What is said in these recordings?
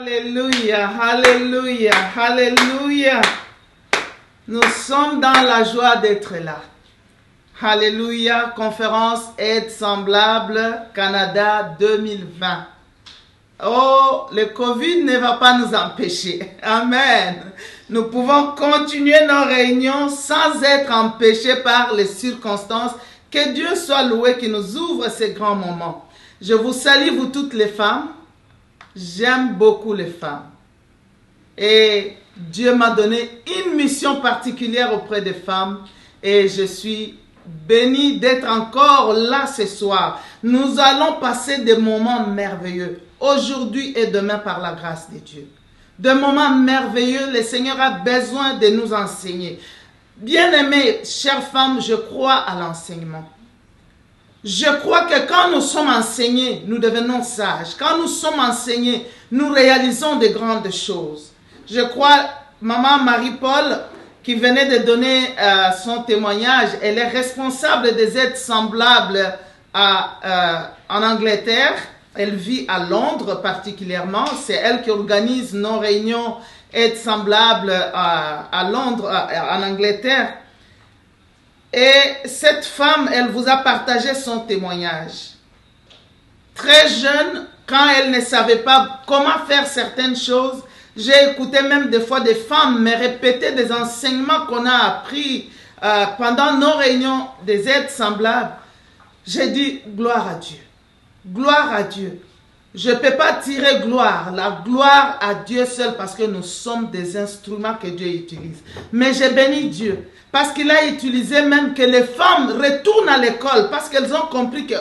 Alléluia, alléluia, alléluia. Nous sommes dans la joie d'être là. Alléluia, conférence Aide semblable Canada 2020. Oh, le Covid ne va pas nous empêcher. Amen. Nous pouvons continuer nos réunions sans être empêchés par les circonstances. Que Dieu soit loué qui nous ouvre ces grands moments. Je vous salue, vous toutes les femmes. J'aime beaucoup les femmes. Et Dieu m'a donné une mission particulière auprès des femmes. Et je suis béni d'être encore là ce soir. Nous allons passer des moments merveilleux. Aujourd'hui et demain par la grâce de Dieu. Des moments merveilleux, le Seigneur a besoin de nous enseigner. Bien-aimées, chères femmes, je crois à l'enseignement. Je crois que quand nous sommes enseignés, nous devenons sages. Quand nous sommes enseignés, nous réalisons de grandes choses. Je crois, maman Marie-Paul, qui venait de donner son témoignage, elle est responsable des aides semblables en Angleterre. Elle vit à Londres particulièrement. C'est elle qui organise nos réunions aides semblables à Londres, en Angleterre. Et cette femme, elle vous a partagé son témoignage. Très jeune, quand elle ne savait pas comment faire certaines choses, j'ai écouté même des fois des femmes me répéter des enseignements qu'on a appris pendant nos réunions des aides semblables. J'ai dit, gloire à Dieu. Gloire à Dieu. Je ne peux pas tirer gloire. La gloire à Dieu seul parce que nous sommes des instruments que Dieu utilise. Mais j'ai béni Dieu parce qu'il a utilisé même que les femmes retournent à l'école parce qu'elles ont compris que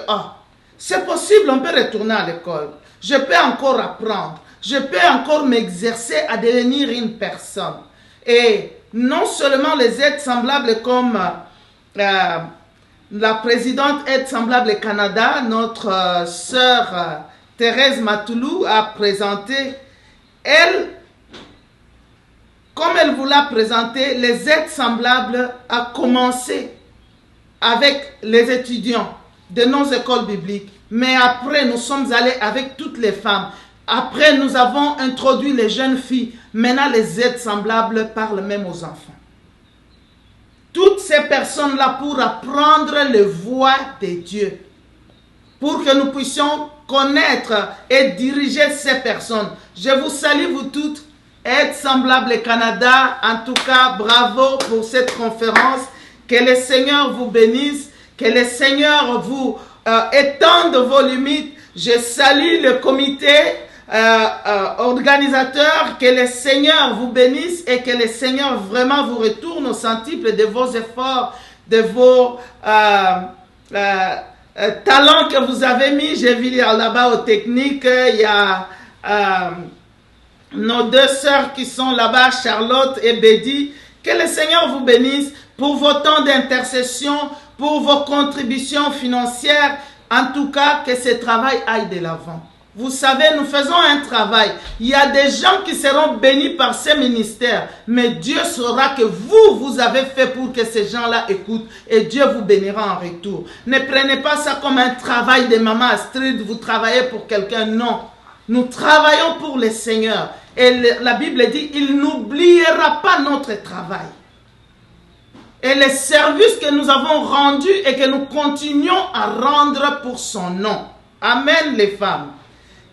c'est possible, on peut retourner à l'école. Je peux encore apprendre. Je peux encore m'exercer à devenir une personne. Et non seulement les aides semblables comme la présidente Aide semblable Canada, notre sœur Thérèse Matoulou a présenté, elle, comme elle vous l'a présenté, les aides semblables a commencé avec les étudiants de nos écoles bibliques. Mais après, nous sommes allés avec toutes les femmes. Après, nous avons introduit les jeunes filles. Maintenant, les aides semblables parlent même aux enfants. Toutes ces personnes-là pour apprendre les voies de Dieu. Pour que nous puissions connaître et diriger ces personnes. Je vous salue, vous toutes. Aide semblable Canada. En tout cas, bravo pour cette conférence. Que le Seigneur vous bénisse. Que le Seigneur vous étende vos limites. Je salue le comité organisateur, que le Seigneur vous bénisse et que le Seigneur vraiment vous retourne au centuple de vos efforts, de vos talents que vous avez mis. J'ai vu là-bas aux techniques, il y a nos deux sœurs qui sont là-bas, Charlotte et Betty. Que le Seigneur vous bénisse pour vos temps d'intercession, pour vos contributions financières. En tout cas, que ce travail aille de l'avant. Vous savez, nous faisons un travail. Il y a des gens qui seront bénis par ces ministères. Mais Dieu saura que vous avez fait pour que ces gens-là écoutent. Et Dieu vous bénira en retour. Ne prenez pas ça comme un travail de maman Astrid. Vous travaillez pour quelqu'un. Non. Nous travaillons pour le Seigneur. Et la Bible dit, il n'oubliera pas notre travail. Et les services que nous avons rendus et que nous continuons à rendre pour son nom. Amen les femmes.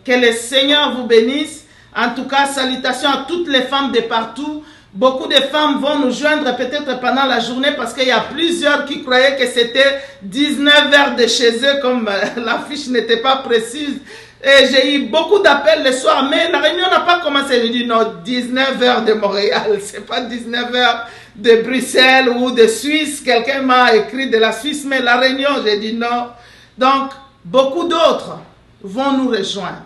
Que le Seigneur vous bénisse. En tout cas, salutations à toutes les femmes de partout. Beaucoup de femmes vont nous joindre peut-être pendant la journée parce qu'il y a plusieurs qui croyaient que c'était 19 heures de chez eux comme l'affiche n'était pas précise. Et j'ai eu beaucoup d'appels le soir, mais la réunion n'a pas commencé. J'ai dit non, 19 heures de Montréal, c'est pas 19 heures de Bruxelles ou de Suisse. Quelqu'un m'a écrit de la Suisse, mais la réunion, j'ai dit non. Donc, beaucoup d'autres vont nous rejoindre.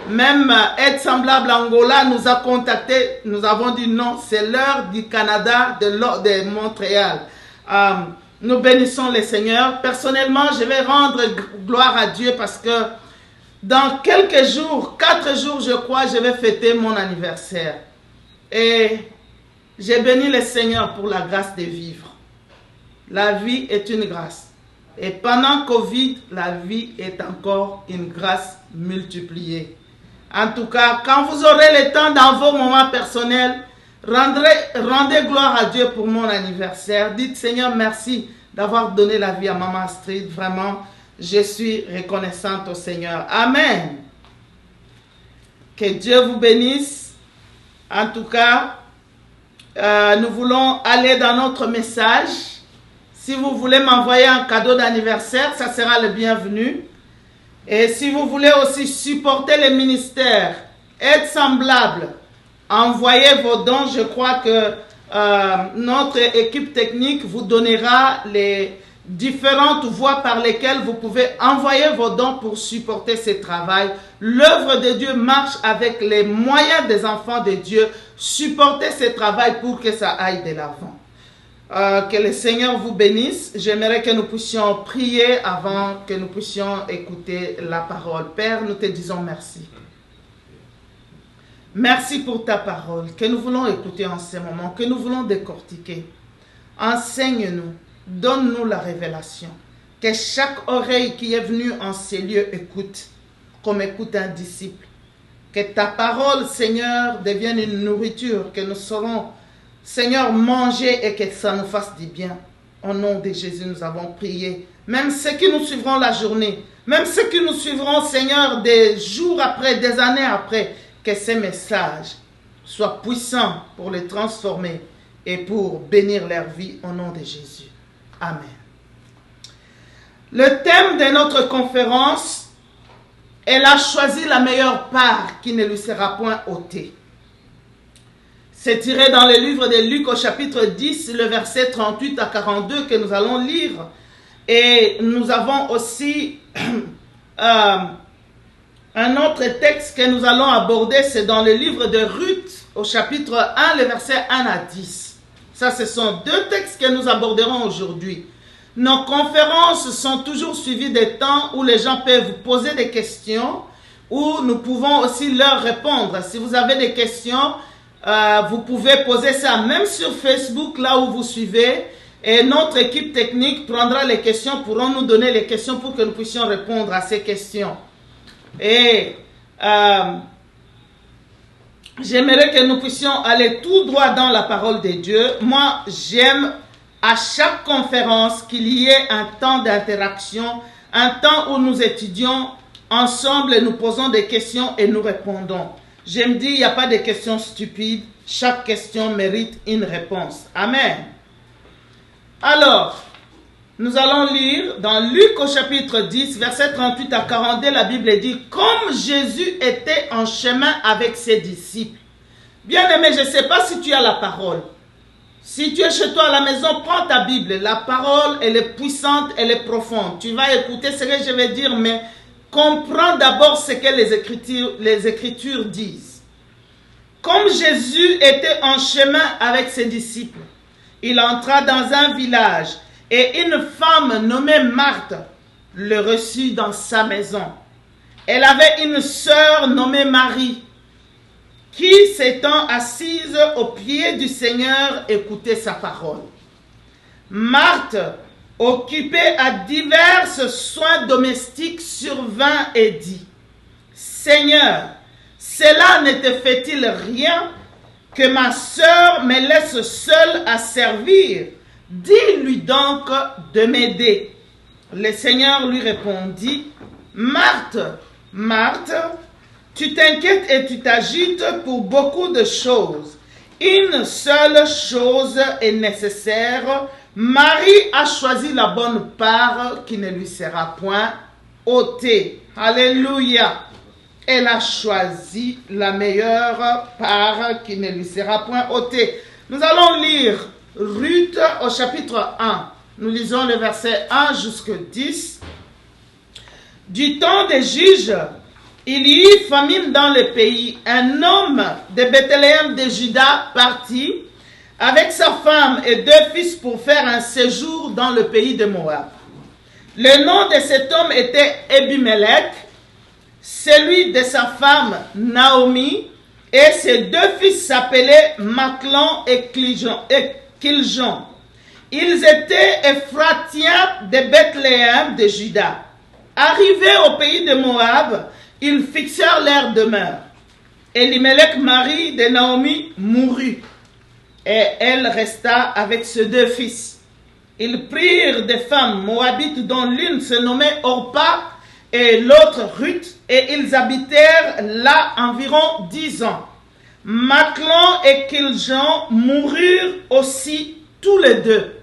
Même Aide semblable Angola nous a contactés. Nous avons dit non, c'est l'heure du Canada, de Montréal. Nous bénissons le Seigneur. Personnellement, je vais rendre gloire à Dieu parce que dans quelques jours, 4 jours, je crois, je vais fêter mon anniversaire. Et j'ai béni le Seigneur pour la grâce de vivre. La vie est une grâce. Et pendant Covid, la vie est encore une grâce multipliée. En tout cas, quand vous aurez le temps dans vos moments personnels, rendez gloire à Dieu pour mon anniversaire. Dites Seigneur, merci d'avoir donné la vie à Maman Astrid. Vraiment, je suis reconnaissante au Seigneur. Amen. Que Dieu vous bénisse. En tout cas, nous voulons aller dans notre message. Si vous voulez m'envoyer un cadeau d'anniversaire, ça sera le bienvenu. Et si vous voulez aussi supporter les ministères, être semblable, envoyez vos dons. Je crois que notre équipe technique vous donnera les différentes voies par lesquelles vous pouvez envoyer vos dons pour supporter ce travail. L'œuvre de Dieu marche avec les moyens des enfants de Dieu. Supportez ce travail pour que ça aille de l'avant. Que le Seigneur vous bénisse. J'aimerais que nous puissions prier avant que nous puissions écouter la parole. Père, nous te disons merci. Merci pour ta parole que nous voulons écouter en ce moment, que nous voulons décortiquer. Enseigne-nous, donne-nous la révélation. Que chaque oreille qui est venue en ces lieux écoute, comme écoute un disciple. Que ta parole, Seigneur, devienne une nourriture que nous saurons, Seigneur, manger et que ça nous fasse du bien. Au nom de Jésus, nous avons prié. Même ceux qui nous suivront la journée, même ceux qui nous suivront, Seigneur, des jours après, des années après, que ces messages soient puissants pour les transformer et pour bénir leur vie au nom de Jésus. Amen. Le thème de notre conférence, elle a choisi la meilleure part qui ne lui sera point ôtée. C'est tiré dans le livre de Luc au chapitre 10, le verset 38 à 42 que nous allons lire. Et nous avons aussi un autre texte que nous allons aborder, c'est dans le livre de Ruth au chapitre 1, le verset 1 à 10. Ça, ce sont deux textes que nous aborderons aujourd'hui. Nos conférences sont toujours suivies des temps où les gens peuvent vous poser des questions, où nous pouvons aussi leur répondre. Si vous avez des questions, vous pouvez poser ça même sur Facebook, là où vous suivez, et notre équipe technique prendra les questions, pourront nous donner les questions pour que nous puissions répondre à ces questions. Et j'aimerais que nous puissions aller tout droit dans la parole de Dieu. Moi, j'aime à chaque conférence qu'il y ait un temps d'interaction, un temps où nous étudions ensemble et nous posons des questions et nous répondons. J'aime dire, il n'y a pas de questions stupides. Chaque question mérite une réponse. Amen. Alors, nous allons lire dans Luc au chapitre 10, verset 38 à 42, la Bible dit « Comme Jésus était en chemin avec ses disciples. » Bien-aimé, je ne sais pas si tu as la parole. Si tu es chez toi à la maison, prends ta Bible. La parole, elle est puissante, elle est profonde. Tu vas écouter ce que je vais dire, mais comprends d'abord ce que les Écritures disent. Comme Jésus était en chemin avec ses disciples, il entra dans un village et une femme nommée Marthe le reçut dans sa maison. Elle avait une sœur nommée Marie qui, s'étant assise aux pieds du Seigneur, écoutait sa parole. Marthe, occupée à divers soins domestiques, survint et dit « Seigneur, cela ne te fait-il rien que ma sœur me laisse seule à servir? Dis-lui donc de m'aider. » Le Seigneur lui répondit « Marthe, Marthe, tu t'inquiètes et tu t'agites pour beaucoup de choses. Une seule chose est nécessaire. Marie a choisi la bonne part qui ne lui sera point ôtée. » Alléluia. Elle a choisi la meilleure part qui ne lui sera point ôtée. Nous allons lire Ruth au chapitre 1. Nous lisons le verset 1 jusqu'au 10. Du temps des juges, il y eut famine dans le pays. Un homme de Bethléem de Juda partit avec sa femme et 2 fils pour faire un séjour dans le pays de Moab. Le nom de cet homme était Ebimelech, celui de sa femme Naomi, et ses 2 fils s'appelaient Machlon et Kiljon. Ils étaient Ephratiens de Bethléem de Juda. Arrivés au pays de Moab, ils fixèrent leur demeure. Elimelech, mari de Naomi, mourut, et elle resta avec ses 2 fils. Ils prirent des femmes moabites dont l'une se nommait Orpa et l'autre Ruth, et ils habitèrent là environ 10 ans. Machlon et Kiljon moururent aussi tous les 2.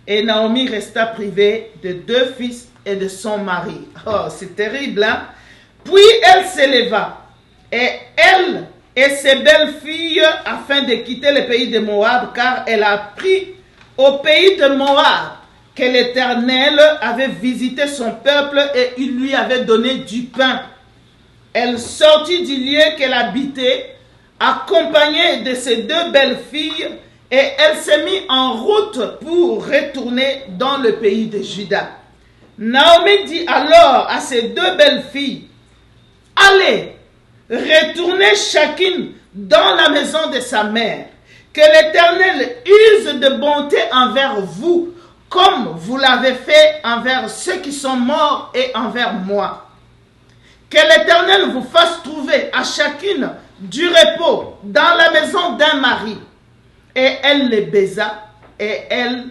Et Naomi resta privée de 2 fils et de son mari. Oh, c'est terrible, hein? Puis elle s'éleva, et elle et ses belles-filles, afin de quitter le pays de Moab, car elle a appris au pays de Moab que l'Éternel avait visité son peuple et il lui avait donné du pain. Elle sortit du lieu qu'elle habitait, accompagnée de ses 2 belles-filles, et elle s'est mise en route pour retourner dans le pays de Juda. Naomi dit alors à ses 2 belles-filles, « Allez, retournez chacune dans la maison de sa mère, que l'Éternel use de bonté envers vous, comme vous l'avez fait envers ceux qui sont morts et envers moi. Que l'Éternel vous fasse trouver à chacune du repos dans la maison d'un mari. » Et elle les baisa, et elles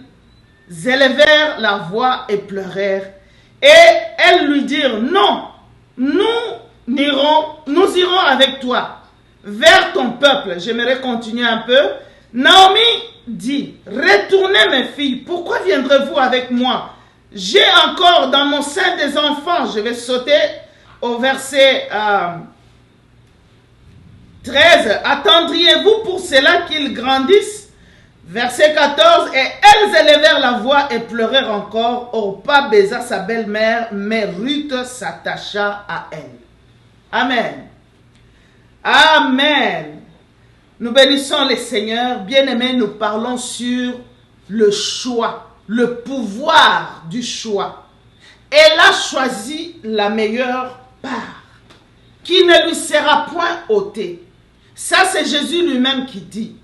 élevèrent la voix et pleurèrent. Et elles lui dirent, non, nous irons avec toi vers ton peuple. J'aimerais continuer un peu. Naomi dit, retournez mes filles, pourquoi viendrez-vous avec moi? J'ai encore dans mon sein des enfants. Je vais sauter au verset 13. Attendriez-vous pour cela qu'ils grandissent? Verset 14. Et elles élevèrent la voix et pleurèrent encore. Orpa baisa sa belle-mère, mais Ruth s'attacha à elle. Amen. Amen. Nous bénissons le Seigneur. Bien-aimés, nous parlons sur le choix, le pouvoir du choix. Elle a choisi la meilleure part, qui ne lui sera point ôtée. Ça, c'est Jésus lui-même qui dit.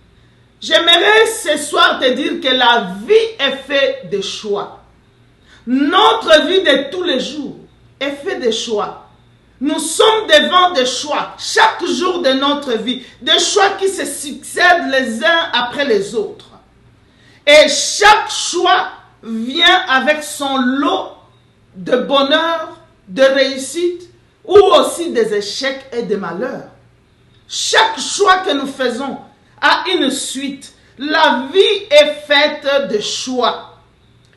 J'aimerais ce soir te dire que la vie est faite de choix. Notre vie de tous les jours est faite de choix. Nous sommes devant des choix chaque jour de notre vie, des choix qui se succèdent les uns après les autres. Et chaque choix vient avec son lot de bonheur, de réussite ou aussi des échecs et des malheurs. Chaque choix que nous faisons a une suite. La vie est faite de choix.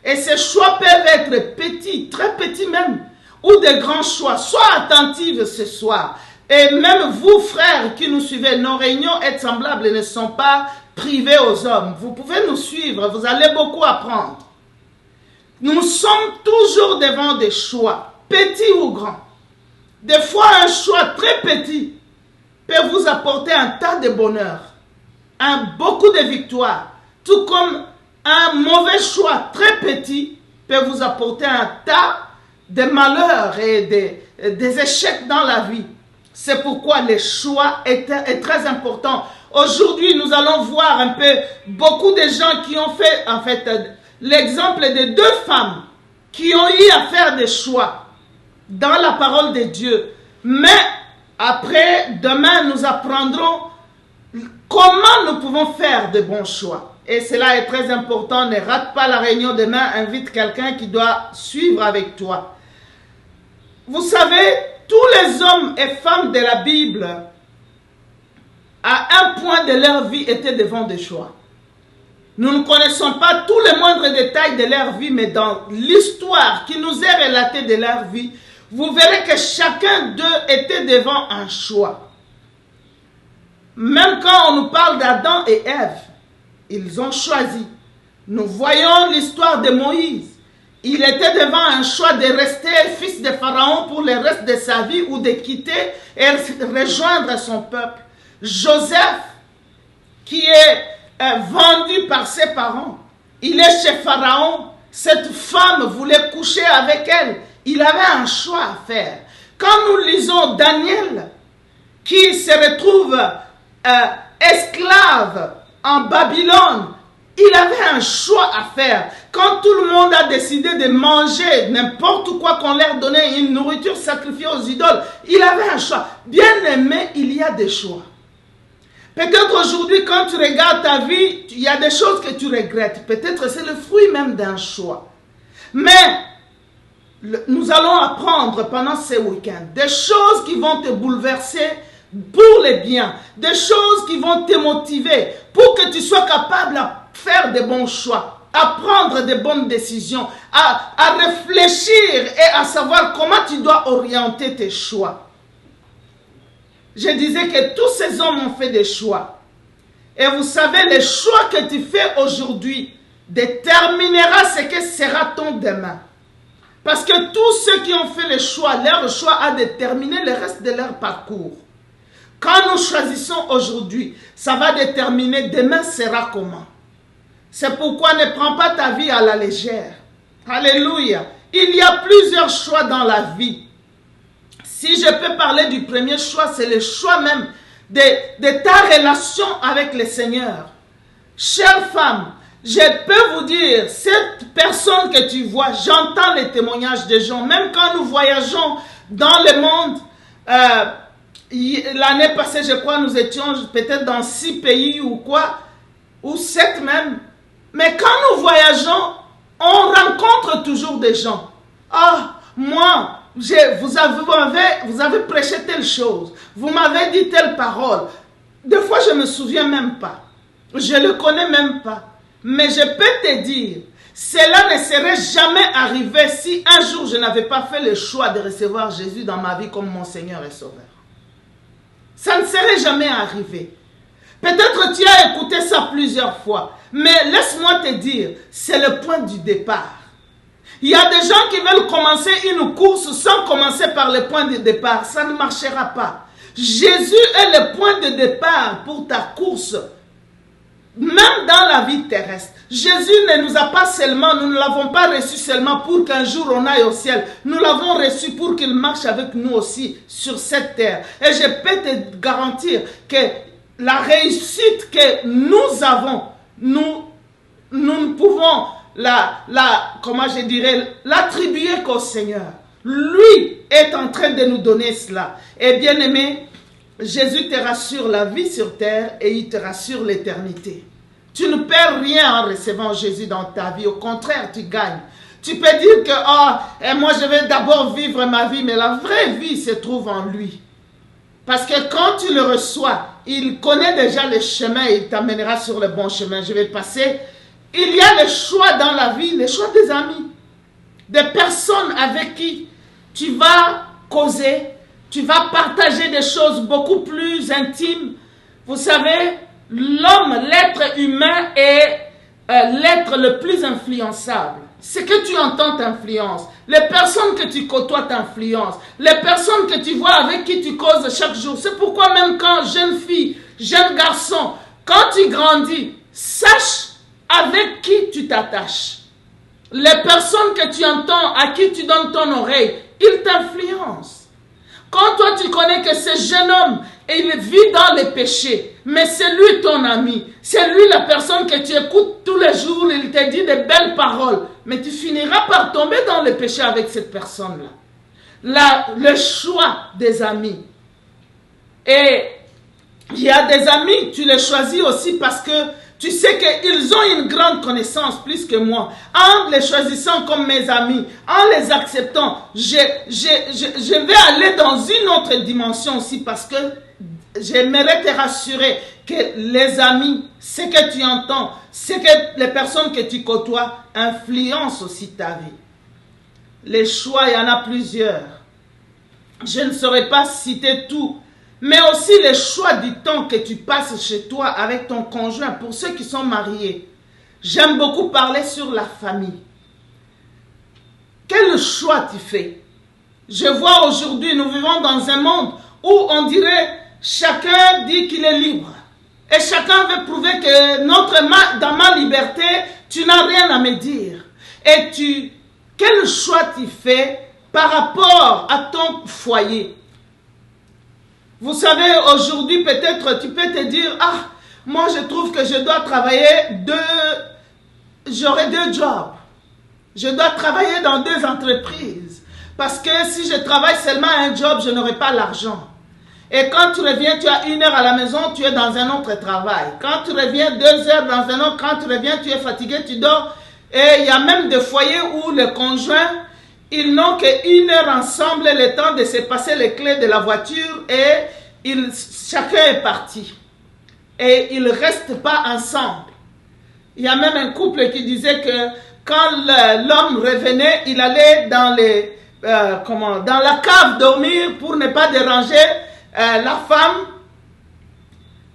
Et ces choix peuvent être petits, très petits même, ou de grands choix. Sois attentive ce soir. Et même vous, frères, qui nous suivez, nos réunions et semblables ne sont pas privées aux hommes. Vous pouvez nous suivre, vous allez beaucoup apprendre. Nous sommes toujours devant des choix, petits ou grands. Des fois, un choix très petit peut vous apporter un tas de bonheur, beaucoup de victoires, tout comme un mauvais choix très petit peut vous apporter un tas de malheurs et des échecs dans la vie. C'est pourquoi le choix est très important. Aujourd'hui, nous allons voir un peu beaucoup de gens qui ont fait, en fait, l'exemple de 2 femmes qui ont eu à faire des choix dans la parole de Dieu. Mais après, demain, nous apprendrons comment nous pouvons faire de bons choix. Et cela est très important. Ne rate pas la réunion demain. Invite quelqu'un qui doit suivre avec toi. Vous savez, tous les hommes et femmes de la Bible, à un point de leur vie, étaient devant des choix. Nous ne connaissons pas tous les moindres détails de leur vie, mais dans l'histoire qui nous est relatée de leur vie, vous verrez que chacun d'eux était devant un choix. Même quand on nous parle d'Adam et Ève, ils ont choisi. Nous voyons l'histoire de Moïse. Il était devant un choix de rester fils de Pharaon pour le reste de sa vie ou de quitter et rejoindre son peuple. Joseph, qui est vendu par ses parents, il est chez Pharaon. Cette femme voulait coucher avec elle. Il avait un choix à faire. Quand nous lisons Daniel, qui se retrouve esclave en Babylone, Il avait un choix à faire. Quand tout le monde a décidé de manger n'importe quoi qu'on leur donnait, une nourriture sacrifiée aux idoles, il avait un choix. Bien aimé, il y a des choix. Peut-être aujourd'hui, quand tu regardes ta vie, il y a des choses que tu regrettes. Peut-être c'est le fruit même d'un choix. Mais nous allons apprendre pendant ces week-ends des choses qui vont te bouleverser pour le bien. Des choses qui vont te motiver pour que tu sois capable de faire de bons choix, à prendre de bonnes décisions, à réfléchir et à savoir comment tu dois orienter tes choix. Je disais que tous ces hommes ont fait des choix. Et vous savez, les choix que tu fais aujourd'hui déterminera ce que sera ton demain. Parce que tous ceux qui ont fait les choix, leur choix a déterminé le reste de leur parcours. Quand nous choisissons aujourd'hui, ça va déterminer demain sera comment. C'est pourquoi ne prends pas ta vie à la légère. Alléluia. Il y a plusieurs choix dans la vie. Si je peux parler du premier choix, c'est le choix même de ta relation avec le Seigneur. Chère femme, je peux vous dire, cette personne que tu vois, j'entends les témoignages des gens, même quand nous voyageons dans le monde, l'année passée, je crois, nous étions peut-être dans 6 pays ou quoi, ou 7 même. Mais quand nous voyageons, on rencontre toujours des gens. Ah, moi, vous avez prêché telle chose. Vous m'avez dit telle parole. Des fois, je ne me souviens même pas. Je ne le connais même pas. Mais je peux te dire, cela ne serait jamais arrivé si un jour je n'avais pas fait le choix de recevoir Jésus dans ma vie comme mon Seigneur et Sauveur. Ça ne serait jamais arrivé. Peut-être tu as écouté ça plusieurs fois. Mais laisse-moi te dire, c'est le point du départ. Il y a des gens qui veulent commencer une course sans commencer par le point de départ. Ça ne marchera pas. Jésus est le point de départ pour ta course. Même dans la vie terrestre. Jésus ne nous a pas seulement, nous ne l'avons pas reçu seulement pour qu'un jour on aille au ciel. Nous l'avons reçu pour qu'il marche avec nous aussi sur cette terre. Et je peux te garantir que la réussite que nous avons, nous ne pouvons l'attribuer qu'au Seigneur. Lui est en train de nous donner cela. Et bien aimé, Jésus te rassure la vie sur terre et il te rassure l'éternité. Tu ne perds rien en recevant Jésus dans ta vie. Au contraire, tu gagnes. Tu peux dire que moi je vais d'abord vivre ma vie, mais la vraie vie se trouve en lui. Parce que quand tu le reçois, il connaît déjà le chemin et il t'amènera sur le bon chemin. Je vais passer. Il y a le choix dans la vie, le choix des amis. Des personnes avec qui tu vas causer, tu vas partager des choses beaucoup plus intimes. Vous savez, l'homme, l'être humain est l'être le plus influençable. Ce que tu entends t'influence. Les personnes que tu côtoies t'influencent. Les personnes que tu vois avec qui tu causes chaque jour. C'est pourquoi même quand jeune fille, jeune garçon, quand tu grandis, sache avec qui tu t'attaches. Les personnes que tu entends, à qui tu donnes ton oreille, ils t'influencent. Quand toi tu connais que ce jeune homme, il vit dans les péchés, mais c'est lui ton ami, c'est lui la personne que tu écoutes tous les jours, il te dit de belles paroles, mais tu finiras par tomber dans le péché avec cette personne-là. Le choix des amis. Et il y a des amis, tu les choisis aussi parce que tu sais qu'ils ont une grande connaissance plus que moi. En les choisissant comme mes amis, en les acceptant, je vais aller dans une autre dimension aussi parce que j'aimerais te rassurer que les amis, ce que tu entends, ce que les personnes que tu côtoies influencent aussi ta vie. Les choix, il y en a plusieurs. Je ne saurais pas citer tout. Mais aussi le choix du temps que tu passes chez toi avec ton conjoint, pour ceux qui sont mariés. J'aime beaucoup parler sur la famille. Quel choix tu fais? Je vois aujourd'hui, nous vivons dans un monde où on dirait, chacun dit qu'il est libre. Et chacun veut prouver que dans ma liberté, tu n'as rien à me dire. Et quel choix tu fais par rapport à ton foyer? Vous savez, aujourd'hui, peut-être, tu peux te dire, moi je trouve que je dois travailler j'aurai 2 jobs. Je dois travailler dans 2 entreprises. Parce que si je travaille seulement à un job, je n'aurai pas l'argent. Et quand tu reviens, tu as 1 heure à la maison, tu es dans un autre travail. Quand tu reviens 2 heures dans un autre, quand tu reviens, tu es fatigué, tu dors. Et il y a même des foyers où les conjoints, ils n'ont qu'1 heure ensemble, le temps de se passer les clés de la voiture et chacun est parti. Et ils ne restent pas ensemble. Il y a même un couple qui disait que quand l'homme revenait, il allait dans la cave dormir pour ne pas déranger la femme.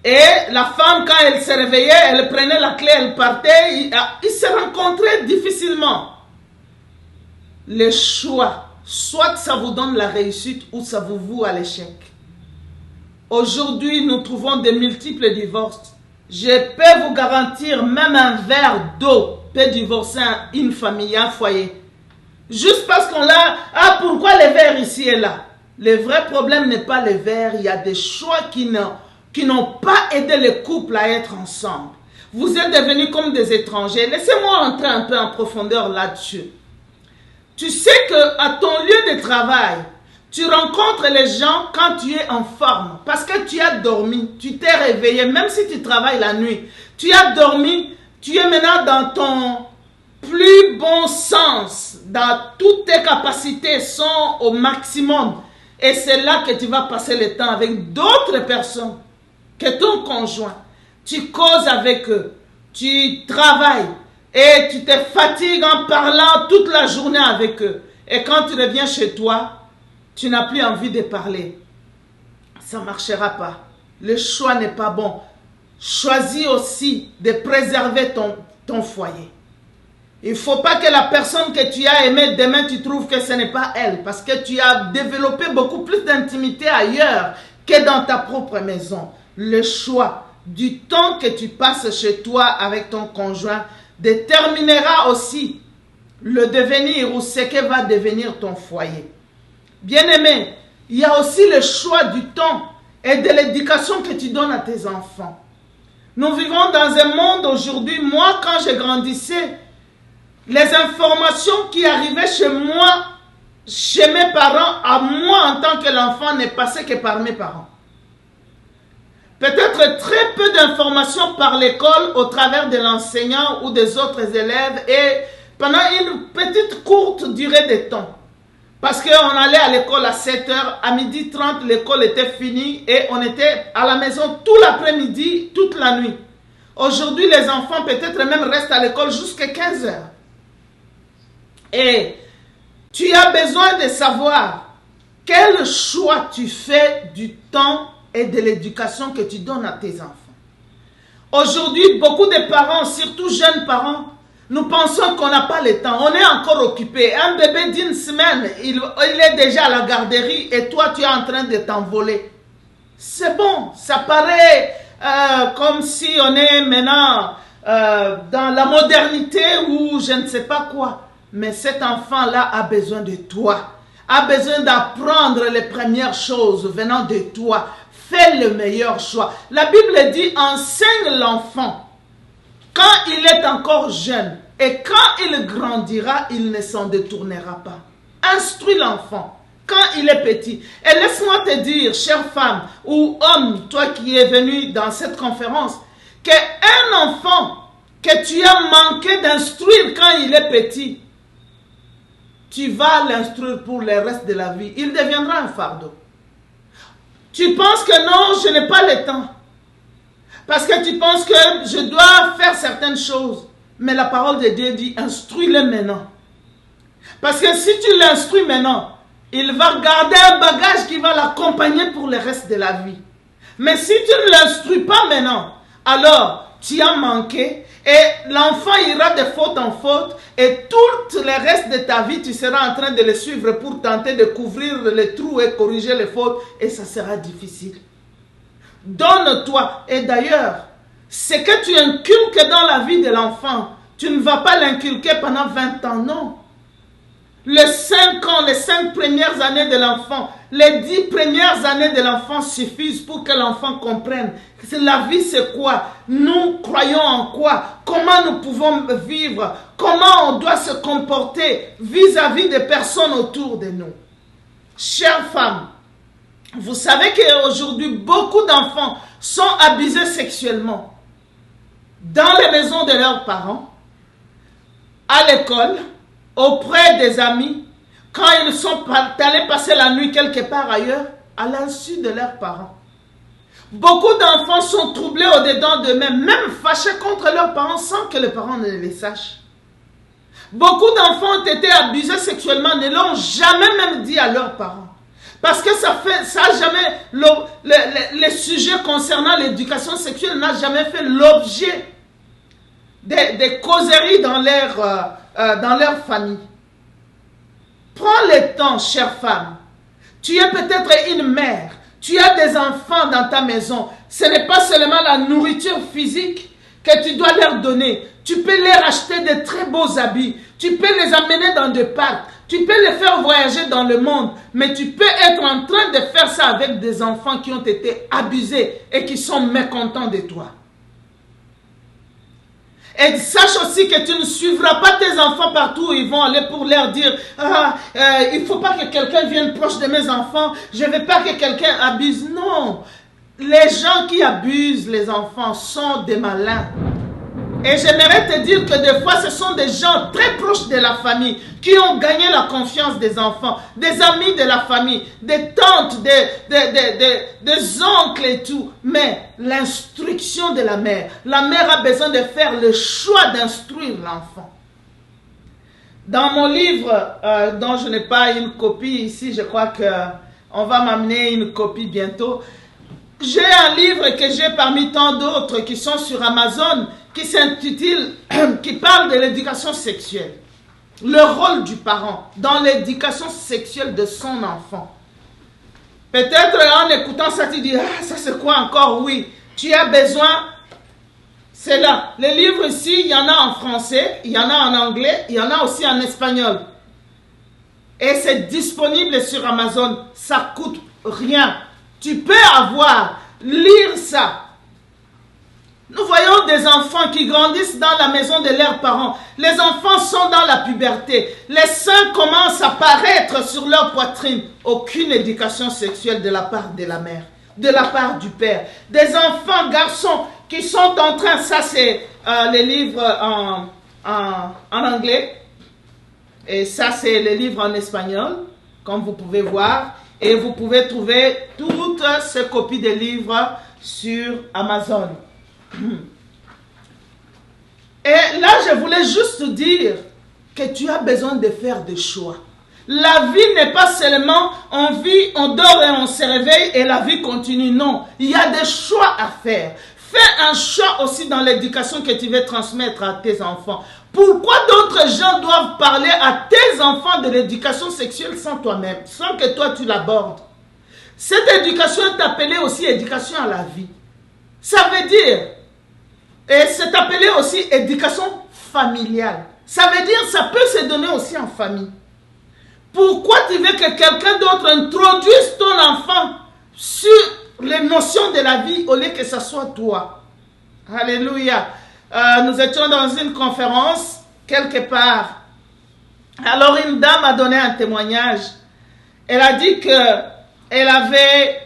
Et la femme, quand elle se réveillait, elle prenait la clé, elle partait. Ils se rencontraient difficilement. Le choix, soit ça vous donne la réussite ou ça vous voue à l'échec. Aujourd'hui, nous trouvons de multiples divorces. Je peux vous garantir, même un verre d'eau peut divorcer une famille, un foyer. Juste parce qu'on l'a... Ah, pourquoi les verres ici et là? Le vrai problème n'est pas les verres. Il y a des choix qui n'ont pas aidé les couples à être ensemble. Vous êtes devenus comme des étrangers. Laissez-moi entrer un peu en profondeur là-dessus. Tu sais qu'à ton lieu de travail, tu rencontres les gens quand tu es en forme. Parce que tu as dormi, tu t'es réveillé, même si tu travailles la nuit. Tu as dormi, tu es maintenant dans ton plus bon sens. Toutes tes capacités sont au maximum. Et c'est là que tu vas passer le temps avec d'autres personnes que ton conjoint. Tu causes avec eux, tu travailles et tu te fatigues en parlant toute la journée avec eux. Et quand tu reviens chez toi, tu n'as plus envie de parler. Ça ne marchera pas. Le choix n'est pas bon. Choisis aussi de préserver ton foyer. Il ne faut pas que la personne que tu as aimée, demain tu trouves que ce n'est pas elle. Parce que tu as développé beaucoup plus d'intimité ailleurs que dans ta propre maison. Le choix du temps que tu passes chez toi avec ton conjoint déterminera aussi le devenir ou ce que va devenir ton foyer. Bien-aimé, il y a aussi le choix du temps et de l'éducation que tu donnes à tes enfants. Nous vivons dans un monde aujourd'hui, moi quand je grandissais, les informations qui arrivaient chez moi, chez mes parents, à moi en tant que l'enfant, ne passaient que par mes parents. Peut-être très peu d'informations par l'école au travers de l'enseignant ou des autres élèves et pendant une petite courte durée de temps. Parce qu'on allait à l'école à 7 heures, à 12h30, l'école était finie et on était à la maison tout l'après-midi, toute la nuit. Aujourd'hui, les enfants peut-être même restent à l'école jusqu'à 15 heures. Et tu as besoin de savoir quel choix tu fais du temps et de l'éducation que tu donnes à tes enfants. Aujourd'hui, beaucoup de parents, surtout jeunes parents, nous pensons qu'on n'a pas le temps. On est encore occupé. Un bébé d'1 semaine, il est déjà à la garderie et toi, tu es en train de t'envoler. C'est bon, ça paraît comme si on est maintenant dans la modernité ou je ne sais pas quoi. Mais cet enfant-là a besoin de toi, a besoin d'apprendre les premières choses venant de toi. Fais le meilleur choix. La Bible dit, enseigne l'enfant quand il est encore jeune. Et quand il grandira, il ne s'en détournera pas. Instruis l'enfant quand il est petit. Et laisse-moi te dire, chère femme ou homme, toi qui es venu dans cette conférence, qu'un enfant que tu as manqué d'instruire quand il est petit, tu vas l'instruire pour le reste de la vie. Il deviendra un fardeau. Tu penses que non, je n'ai pas le temps. Parce que tu penses que je dois faire certaines choses. Mais la parole de Dieu dit, instruis-le maintenant. Parce que si tu l'instruis maintenant, il va garder un bagage qui va l'accompagner pour le reste de la vie. Mais si tu ne l'instruis pas maintenant, alors tu as manqué et l'enfant ira de faute en faute et tout le reste de ta vie, tu seras en train de le suivre pour tenter de couvrir les trous et corriger les fautes et ça sera difficile. Donne-toi. Et d'ailleurs, ce que tu inculques dans la vie de l'enfant, tu ne vas pas l'inculquer pendant 20 ans, non. Les 5 ans, les 5 premières années de l'enfant, les 10 premières années de l'enfant suffisent pour que l'enfant comprenne que la vie c'est quoi, nous croyons en quoi, comment nous pouvons vivre, comment on doit se comporter vis-à-vis des personnes autour de nous. Chères femmes, vous savez qu'aujourd'hui, beaucoup d'enfants sont abusés sexuellement dans les maisons de leurs parents, à l'école, auprès des amis, quand ils sont allés passer la nuit quelque part ailleurs, à l'insu de leurs parents. Beaucoup d'enfants sont troublés au-dedans d'eux-mêmes, même fâchés contre leurs parents sans que les parents ne les sachent. Beaucoup d'enfants ont été abusés sexuellement, ne l'ont jamais même dit à leurs parents. Parce que ça a jamais, le sujet concernant l'éducation sexuelle n'a jamais fait l'objet des causeries dans leur famille. Prends le temps, chère femme. Tu es peut-être une mère. Tu as des enfants dans ta maison. Ce n'est pas seulement la nourriture physique que tu dois leur donner. Tu peux leur acheter de très beaux habits. Tu peux les amener dans des parcs. Tu peux les faire voyager dans le monde. Mais tu peux être en train de faire ça avec des enfants qui ont été abusés et qui sont mécontents de toi. Et sache aussi que tu ne suivras pas tes enfants partout où ils vont aller pour leur dire il ne faut pas que quelqu'un vienne proche de mes enfants, je ne veux pas que quelqu'un abuse. Non, les gens qui abusent les enfants sont des malins. Et j'aimerais te dire que des fois, ce sont des gens très proches de la famille qui ont gagné la confiance des enfants, des amis de la famille, des tantes, des oncles et tout. Mais l'instruction de la mère a besoin de faire le choix d'instruire l'enfant. Dans mon livre, dont je n'ai pas une copie ici, je crois qu'on va m'amener une copie bientôt. J'ai un livre que j'ai parmi tant d'autres qui sont sur Amazon, qui s'intitule, qui parle de l'éducation sexuelle. Le rôle du parent dans l'éducation sexuelle de son enfant. Peut-être en écoutant ça, tu dis, ça c'est quoi encore? Oui, tu as besoin, c'est là. Les livres ici, il y en a en français, il y en a en anglais, il y en a aussi en espagnol. Et c'est disponible sur Amazon, ça coûte rien. Tu peux lire ça. Nous voyons des enfants qui grandissent dans la maison de leurs parents. Les enfants sont dans la puberté. Les seins commencent à paraître sur leur poitrine. Aucune éducation sexuelle de la part de la mère, de la part du père. Des enfants, garçons, qui sont en train, ça c'est les livres en anglais. Et ça c'est les livres en espagnol, comme vous pouvez voir. Et vous pouvez trouver toutes ces copies de livres sur Amazon. Et là, je voulais juste dire que tu as besoin de faire des choix. La vie n'est pas seulement on vit, on dort et on se réveille et la vie continue. Non, il y a des choix à faire. Fais un choix aussi dans l'éducation que tu veux transmettre à tes enfants. Pourquoi d'autres gens doivent parler à tes enfants de l'éducation sexuelle sans toi-même, sans que toi tu l'abordes? Cette éducation est appelée aussi éducation à la vie. Ça veut dire, et c'est appelé aussi éducation familiale. Ça veut dire, ça peut se donner aussi en famille. Pourquoi tu veux que quelqu'un d'autre introduise ton enfant sur les notions de la vie au lieu que ce soit toi? Alléluia. Nous étions dans une conférence quelque part. Alors une dame a donné un témoignage. Elle a dit que elle avait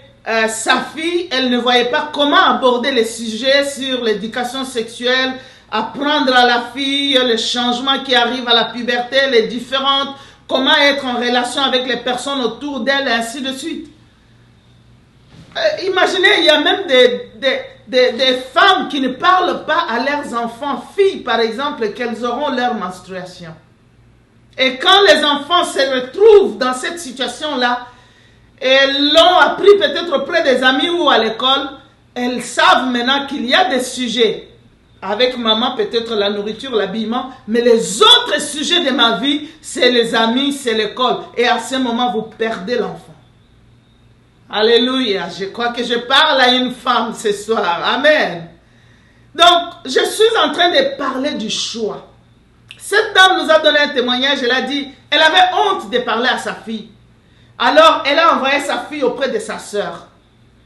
sa fille, elle ne voyait pas comment aborder les sujets sur l'éducation sexuelle, apprendre à la fille les changements qui arrivent à la puberté, les différentes, comment être en relation avec les personnes autour d'elle et ainsi de suite. Imaginez, il y a même des femmes qui ne parlent pas à leurs enfants, filles par exemple, qu'elles auront leur menstruation. Et quand les enfants se retrouvent dans cette situation-là, elles l'ont appris peut-être auprès des amis ou à l'école, elles savent maintenant qu'il y a des sujets. Avec maman, peut-être la nourriture, l'habillement, mais les autres sujets de ma vie, c'est les amis, c'est l'école. Et à ce moment, vous perdez l'enfant. Alléluia, je crois que je parle à une femme ce soir. Amen. Donc, je suis en train de parler du choix. Cette dame nous a donné un témoignage. Elle a dit, elle avait honte de parler à sa fille. Alors, elle a envoyé sa fille auprès de sa sœur.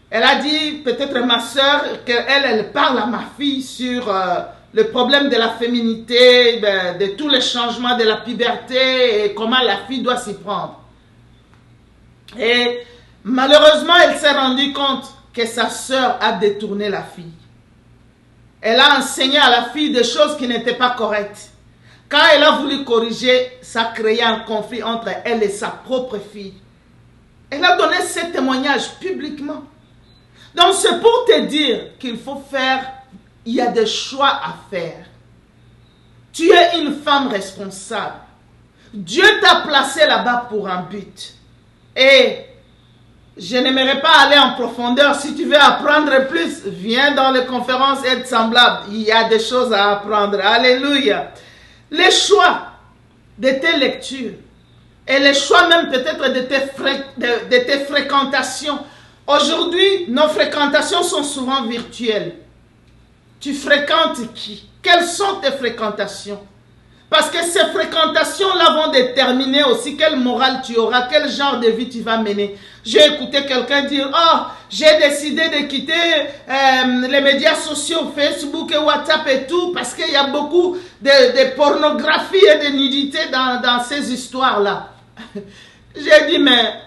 Elle a dit, peut-être ma sœur, elle parle à ma fille sur le problème de la féminité, de tous les changements de la puberté et comment la fille doit s'y prendre. Et malheureusement, elle s'est rendue compte que sa sœur a détourné la fille. Elle a enseigné à la fille des choses qui n'étaient pas correctes. Quand elle a voulu corriger, ça a créé un conflit entre elle et sa propre fille. Elle a donné ce témoignage publiquement. Donc c'est pour te dire qu'il faut faire, il y a des choix à faire. Tu es une femme responsable. Dieu t'a placé là-bas pour un but. Et je n'aimerais pas aller en profondeur. Si tu veux apprendre plus, viens dans les conférences Aide Semblable. Il y a des choses à apprendre. Alléluia. Les choix de tes lectures et les choix même peut-être de tes fréquentations. Aujourd'hui, nos fréquentations sont souvent virtuelles. Tu fréquentes qui? Quelles sont tes fréquentations? Parce que ces fréquentations-là vont déterminer aussi quelle morale tu auras, quel genre de vie tu vas mener. J'ai écouté quelqu'un dire, oh, j'ai décidé de quitter les médias sociaux, Facebook et WhatsApp et tout, parce qu'il y a beaucoup de pornographie et de nudité dans ces histoires-là. J'ai dit, mais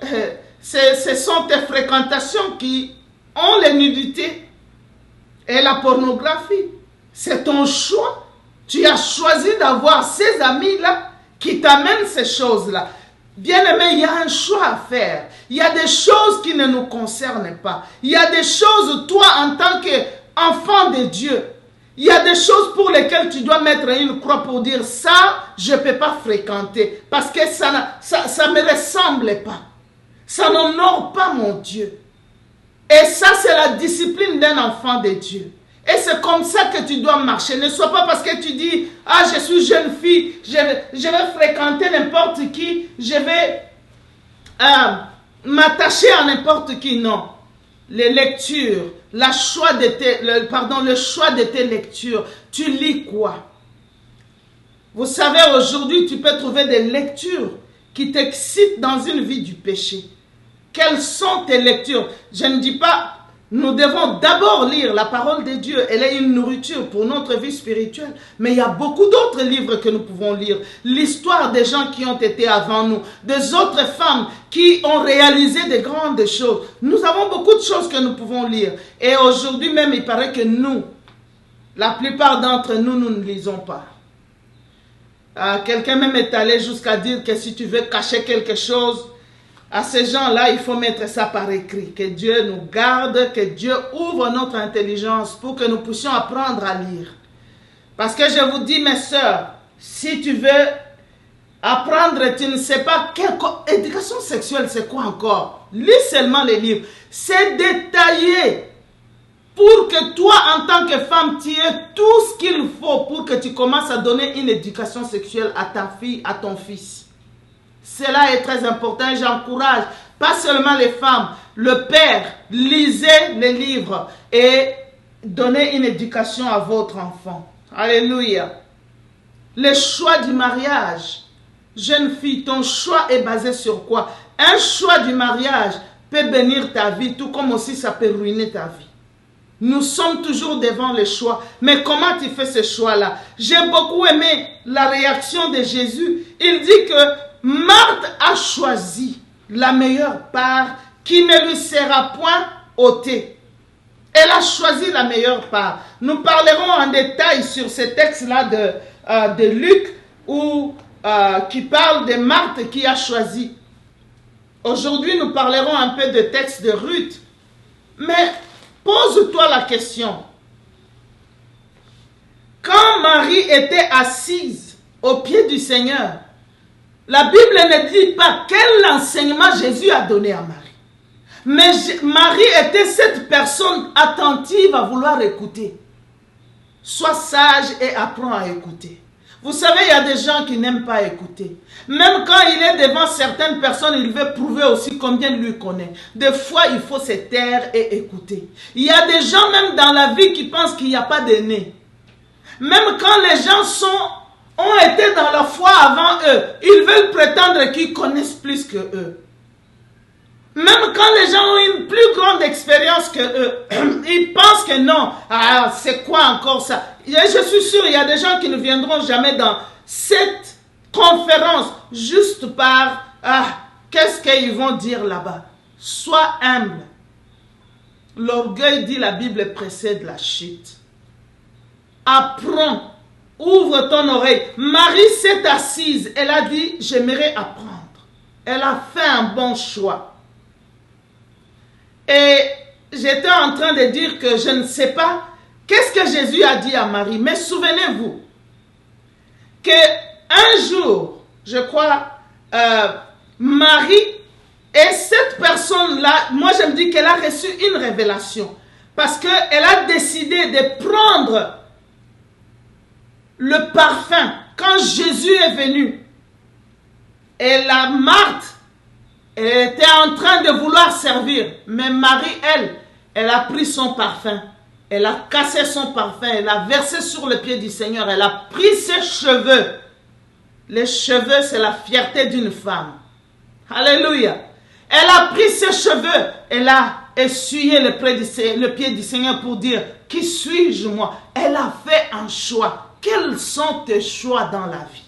ce sont tes fréquentations qui ont les nudités et la pornographie. C'est ton choix. Tu as choisi d'avoir ces amis-là qui t'amènent ces choses-là. Bien aimé, il y a un choix à faire. Il y a des choses qui ne nous concernent pas. Il y a des choses, toi, en tant qu'enfant de Dieu, il y a des choses pour lesquelles tu dois mettre une croix pour dire ça, je ne peux pas fréquenter parce que ça ne me ressemble pas. Ça n'honore pas mon Dieu. Et ça, c'est la discipline d'un enfant de Dieu. Et c'est comme ça que tu dois marcher. Ne sois pas parce que tu dis, ah, je suis jeune fille, je vais fréquenter n'importe qui, je vais m'attacher à n'importe qui. Non. Les lectures, le choix de tes lectures. Tu lis quoi? Vous savez, aujourd'hui, tu peux trouver des lectures qui t'excitent dans une vie du péché. Quelles sont tes lectures? Je ne dis pas... Nous devons d'abord lire la parole de Dieu. Elle est une nourriture pour notre vie spirituelle. Mais il y a beaucoup d'autres livres que nous pouvons lire. L'histoire des gens qui ont été avant nous. Des autres femmes qui ont réalisé de grandes choses. Nous avons beaucoup de choses que nous pouvons lire. Et aujourd'hui même, il paraît que nous, la plupart d'entre nous, nous ne lisons pas. Quelqu'un même est allé jusqu'à dire que si tu veux cacher quelque chose, à ces gens-là, il faut mettre ça par écrit. Que Dieu nous garde, que Dieu ouvre notre intelligence pour que nous puissions apprendre à lire. Parce que je vous dis, mes sœurs, si tu veux apprendre, tu ne sais pas quelle éducation sexuelle, c'est quoi encore? Lis seulement les livres. C'est détaillé pour que toi, en tant que femme, tu aies tout ce qu'il faut pour que tu commences à donner une éducation sexuelle à ta fille, à ton fils. Cela est très important et j'encourage pas seulement les femmes, le père, lisez les livres et donnez une éducation à votre enfant. Alléluia. Le choix du mariage. Jeune fille, ton choix est basé sur quoi? Un choix du mariage peut bénir ta vie, tout comme aussi ça peut ruiner ta vie. Nous sommes toujours devant le choix. Mais comment tu fais ce choix-là? J'ai beaucoup aimé la réaction de Jésus. Il dit que Marthe a choisi la meilleure part qui ne lui sera point ôtée. Elle a choisi la meilleure part. Nous parlerons en détail sur ce texte-là de Luc qui parle de Marthe qui a choisi. Aujourd'hui, nous parlerons un peu de texte de Ruth. Mais pose-toi la question. Quand Marie était assise au pied du Seigneur, la Bible ne dit pas quel enseignement Jésus a donné à Marie. Mais Marie était cette personne attentive à vouloir écouter. Sois sage et apprends à écouter. Vous savez, il y a des gens qui n'aiment pas écouter. Même quand il est devant certaines personnes, il veut prouver aussi combien il lui connaît. Des fois, il faut se taire et écouter. Il y a des gens même dans la vie qui pensent qu'il n'y a pas de nez. Même quand les gens sont ont été dans la foi avant eux. Ils veulent prétendre qu'ils connaissent plus que eux. Même quand les gens ont une plus grande expérience que eux, ils pensent que non. Ah, c'est quoi encore ça? Et je suis sûr, il y a des gens qui ne viendront jamais dans cette conférence juste par qu'est-ce qu'ils vont dire là-bas. Sois humble. L'orgueil, dit la Bible, précède la chute. Apprends. Ouvre ton oreille. Marie s'est assise. Elle a dit, j'aimerais apprendre. Elle a fait un bon choix. Et j'étais en train de dire que je ne sais pas qu'est-ce que Jésus a dit à Marie. Mais souvenez-vous qu'un jour, je crois, Marie et cette personne-là, moi je me dis qu'elle a reçu une révélation. Parce qu'elle a décidé de prendre le parfum quand Jésus est venu. Et la Marthe, elle était en train de vouloir servir. Mais Marie, elle a pris son parfum. Elle a cassé son parfum. Elle a versé sur le pied du Seigneur. Elle a pris ses cheveux. Les cheveux, c'est la fierté d'une femme. Alléluia. Elle a pris ses cheveux. Elle a essuyé le pied du Seigneur pour dire, qui suis-je moi? Elle a fait un choix. Quels sont tes choix dans la vie?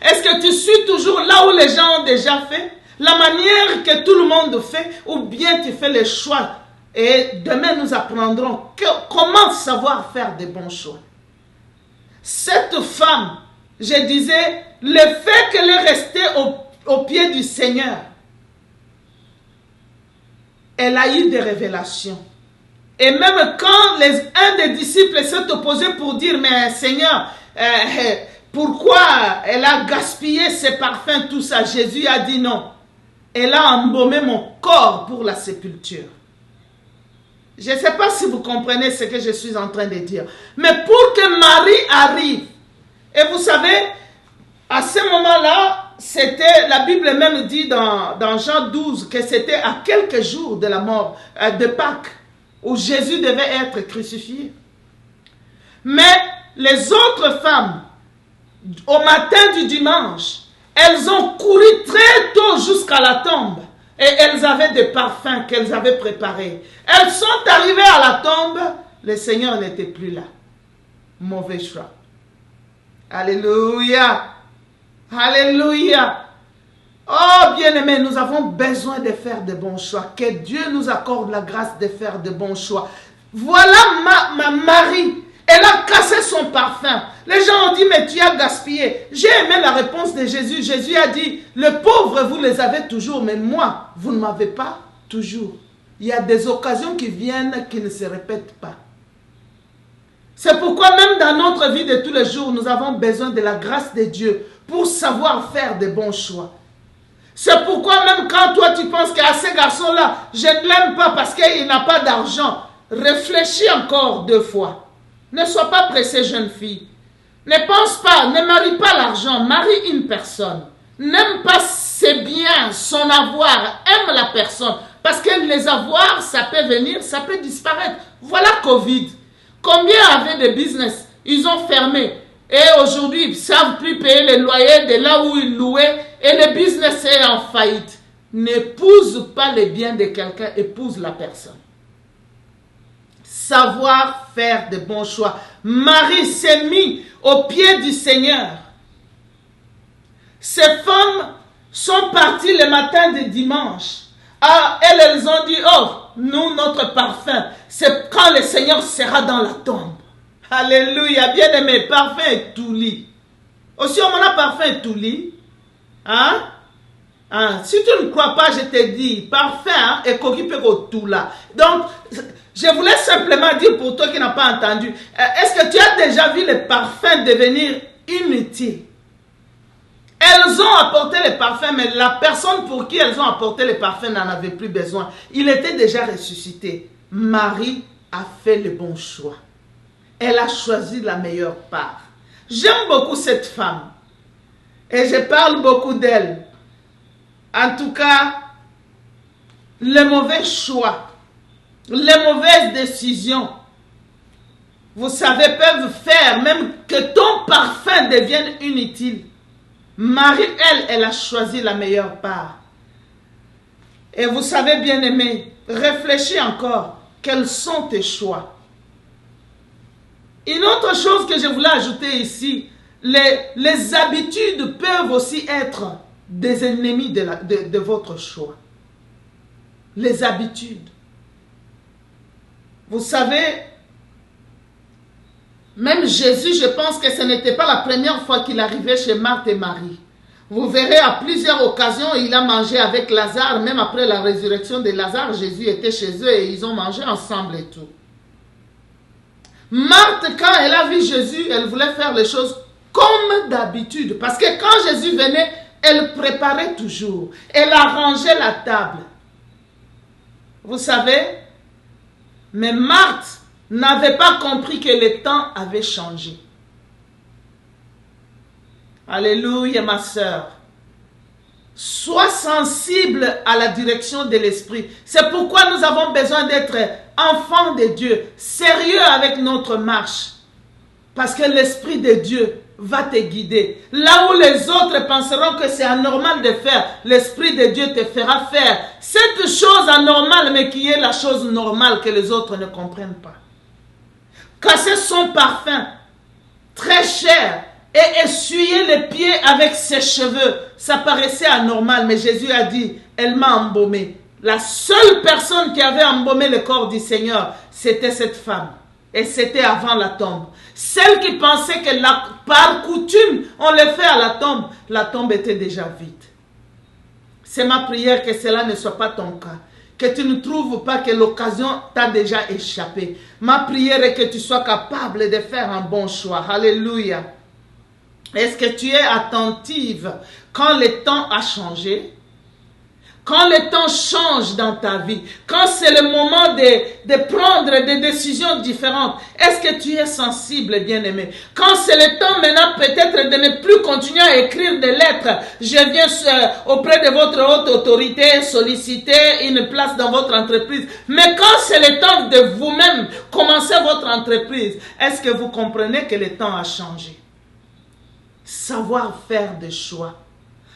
Est-ce que tu suis toujours là où les gens ont déjà fait? La manière que tout le monde fait? Ou bien tu fais les choix? Et demain nous apprendrons comment savoir faire des bons choix. Cette femme, je disais, le fait qu'elle est restée au pied du Seigneur, elle a eu des révélations. Et même quand un des disciples s'est opposé pour dire, mais Seigneur, pourquoi elle a gaspillé ses parfums, tout ça? Jésus a dit non. Elle a embaumé mon corps pour la sépulture. Je ne sais pas si vous comprenez ce que je suis en train de dire. Mais pour que Marie arrive, et vous savez, à ce moment-là, la Bible même dit dans Jean 12 que c'était à quelques jours de la mort de Pâques, où Jésus devait être crucifié. Mais les autres femmes, au matin du dimanche, elles ont couru très tôt jusqu'à la tombe. Et elles avaient des parfums qu'elles avaient préparés. Elles sont arrivées à la tombe. Le Seigneur n'était plus là. Mauvais choix. Alléluia. Alléluia. Oh bien-aimés, nous avons besoin de faire de bons choix. Que Dieu nous accorde la grâce de faire de bons choix. Voilà ma Marie. Elle a cassé son parfum. Les gens ont dit, mais tu as gaspillé. J'ai aimé la réponse de Jésus. Jésus a dit, les pauvres, vous les avez toujours, mais moi, vous ne m'avez pas toujours. Il y a des occasions qui viennent qui ne se répètent pas. C'est pourquoi même dans notre vie de tous les jours, nous avons besoin de la grâce de Dieu pour savoir faire de bons choix. C'est pourquoi même quand toi tu penses qu'à ce garçon-là, je ne l'aime pas parce qu'il n'a pas d'argent, réfléchis encore 2 fois. Ne sois pas pressée, jeune fille. Ne pense pas, ne marie pas l'argent, marie une personne. N'aime pas ses biens, son avoir, aime la personne. Parce que les avoirs, ça peut venir, ça peut disparaître. Voilà Covid. Combien avaient de business? Ils ont fermé. Et aujourd'hui, ils ne savent plus payer les loyers de là où ils louaient. Et le business est en faillite. N'épouse pas les biens de quelqu'un, épouse la personne. Savoir faire de bons choix. Marie s'est mise au pied du Seigneur. Ces femmes sont parties le matin de dimanche. Ah, elles ont dit, oh, nous, notre parfum, c'est quand le Seigneur sera dans la tombe. Alléluia, bien-aimé, parfum et tout lit. Aussi, on a parfum et tout lit. Hein? Si tu ne crois pas, je te dis, parfum et coquille tout là. Donc, je voulais simplement dire pour toi qui n'as pas entendu, est-ce que tu as déjà vu les parfums devenir inutiles? Elles ont apporté les parfums, mais la personne pour qui elles ont apporté les parfums n'en avait plus besoin. Il était déjà ressuscité. Marie a fait le bon choix. Elle a choisi la meilleure part. J'aime beaucoup cette femme. Et je parle beaucoup d'elle. En tout cas, les mauvais choix, les mauvaises décisions vous savez, peuvent faire même que ton parfum devienne inutile. Marie, elle a choisi la meilleure part. Et vous savez, bien-aimé, réfléchis encore. Quels sont tes choix? Une autre chose que je voulais ajouter ici, les habitudes peuvent aussi être des ennemis de votre choix. Les habitudes. Vous savez, même Jésus, je pense que ce n'était pas la première fois qu'il arrivait chez Marthe et Marie. Vous verrez, à plusieurs occasions, il a mangé avec Lazare. Même après la résurrection de Lazare, Jésus était chez eux et ils ont mangé ensemble et tout. Marthe, quand elle a vu Jésus, elle voulait faire les choses comme d'habitude. Parce que quand Jésus venait, elle préparait toujours. Elle arrangeait la table. Vous savez, mais Marthe n'avait pas compris que le temps avait changé. Alléluia, ma sœur. Sois sensible à la direction de l'Esprit. C'est pourquoi nous avons besoin d'être enfants de Dieu, sérieux avec notre marche. Parce que l'Esprit de Dieu va te guider. Là où les autres penseront que c'est anormal de faire, l'Esprit de Dieu te fera faire cette chose anormale, mais qui est la chose normale que les autres ne comprennent pas. Casser son parfum, très cher, et essuyer les pieds avec ses cheveux, ça paraissait anormal, mais Jésus a dit, elle m'a embaumé. La seule personne qui avait embaumé le corps du Seigneur, c'était cette femme. Et c'était avant la tombe. Celle qui pensait que par coutume, on le fait à la tombe était déjà vide. C'est ma prière que cela ne soit pas ton cas. Que tu ne trouves pas que l'occasion t'a déjà échappé. Ma prière est que tu sois capable de faire un bon choix. Alléluia. Est-ce que tu es attentive quand le temps a changé? Quand le temps change dans ta vie, quand c'est le moment de prendre des décisions différentes, est-ce que tu es sensible, bien-aimé? Quand c'est le temps maintenant peut-être de ne plus continuer à écrire des lettres, je viens auprès de votre haute autorité solliciter une place dans votre entreprise. Mais quand c'est le temps de vous-même commencer votre entreprise, est-ce que vous comprenez que le temps a changé? Savoir faire des choix.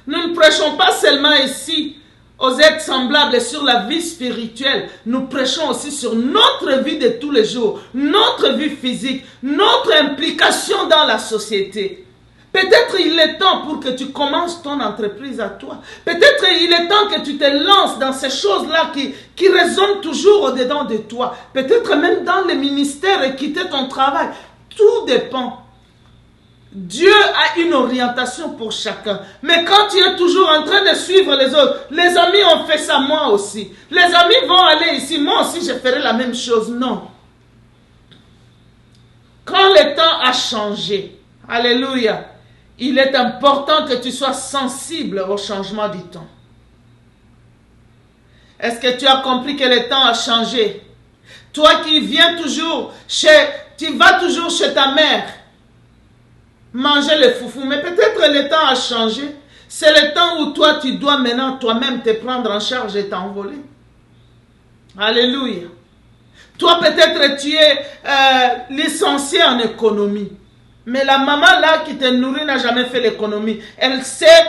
Nous ne prêchons pas seulement ici aux êtres semblables sur la vie spirituelle, nous prêchons aussi sur notre vie de tous les jours, notre vie physique, notre implication dans la société. Peut-être il est temps pour que tu commences ton entreprise à toi. Peut-être il est temps que tu te lances dans ces choses-là qui résonnent toujours au-dedans de toi. Peut-être même dans le ministère et quitter ton travail. Tout dépend. Dieu a une orientation pour chacun. Mais quand tu es toujours en train de suivre les autres, les amis ont fait ça, moi aussi. Les amis vont aller ici, moi aussi je ferai la même chose. Non. Quand le temps a changé, alléluia, il est important que tu sois sensible au changement du temps. Est-ce que tu as compris que le temps a changé? Toi qui viens toujours tu vas toujours chez ta mère manger le foufou, mais peut-être le temps a changé. C'est le temps où toi, tu dois maintenant toi-même te prendre en charge et t'envoler. Alléluia. Toi, peut-être tu es licencié en économie. Mais la maman là qui te nourrit n'a jamais fait l'économie. Elle sait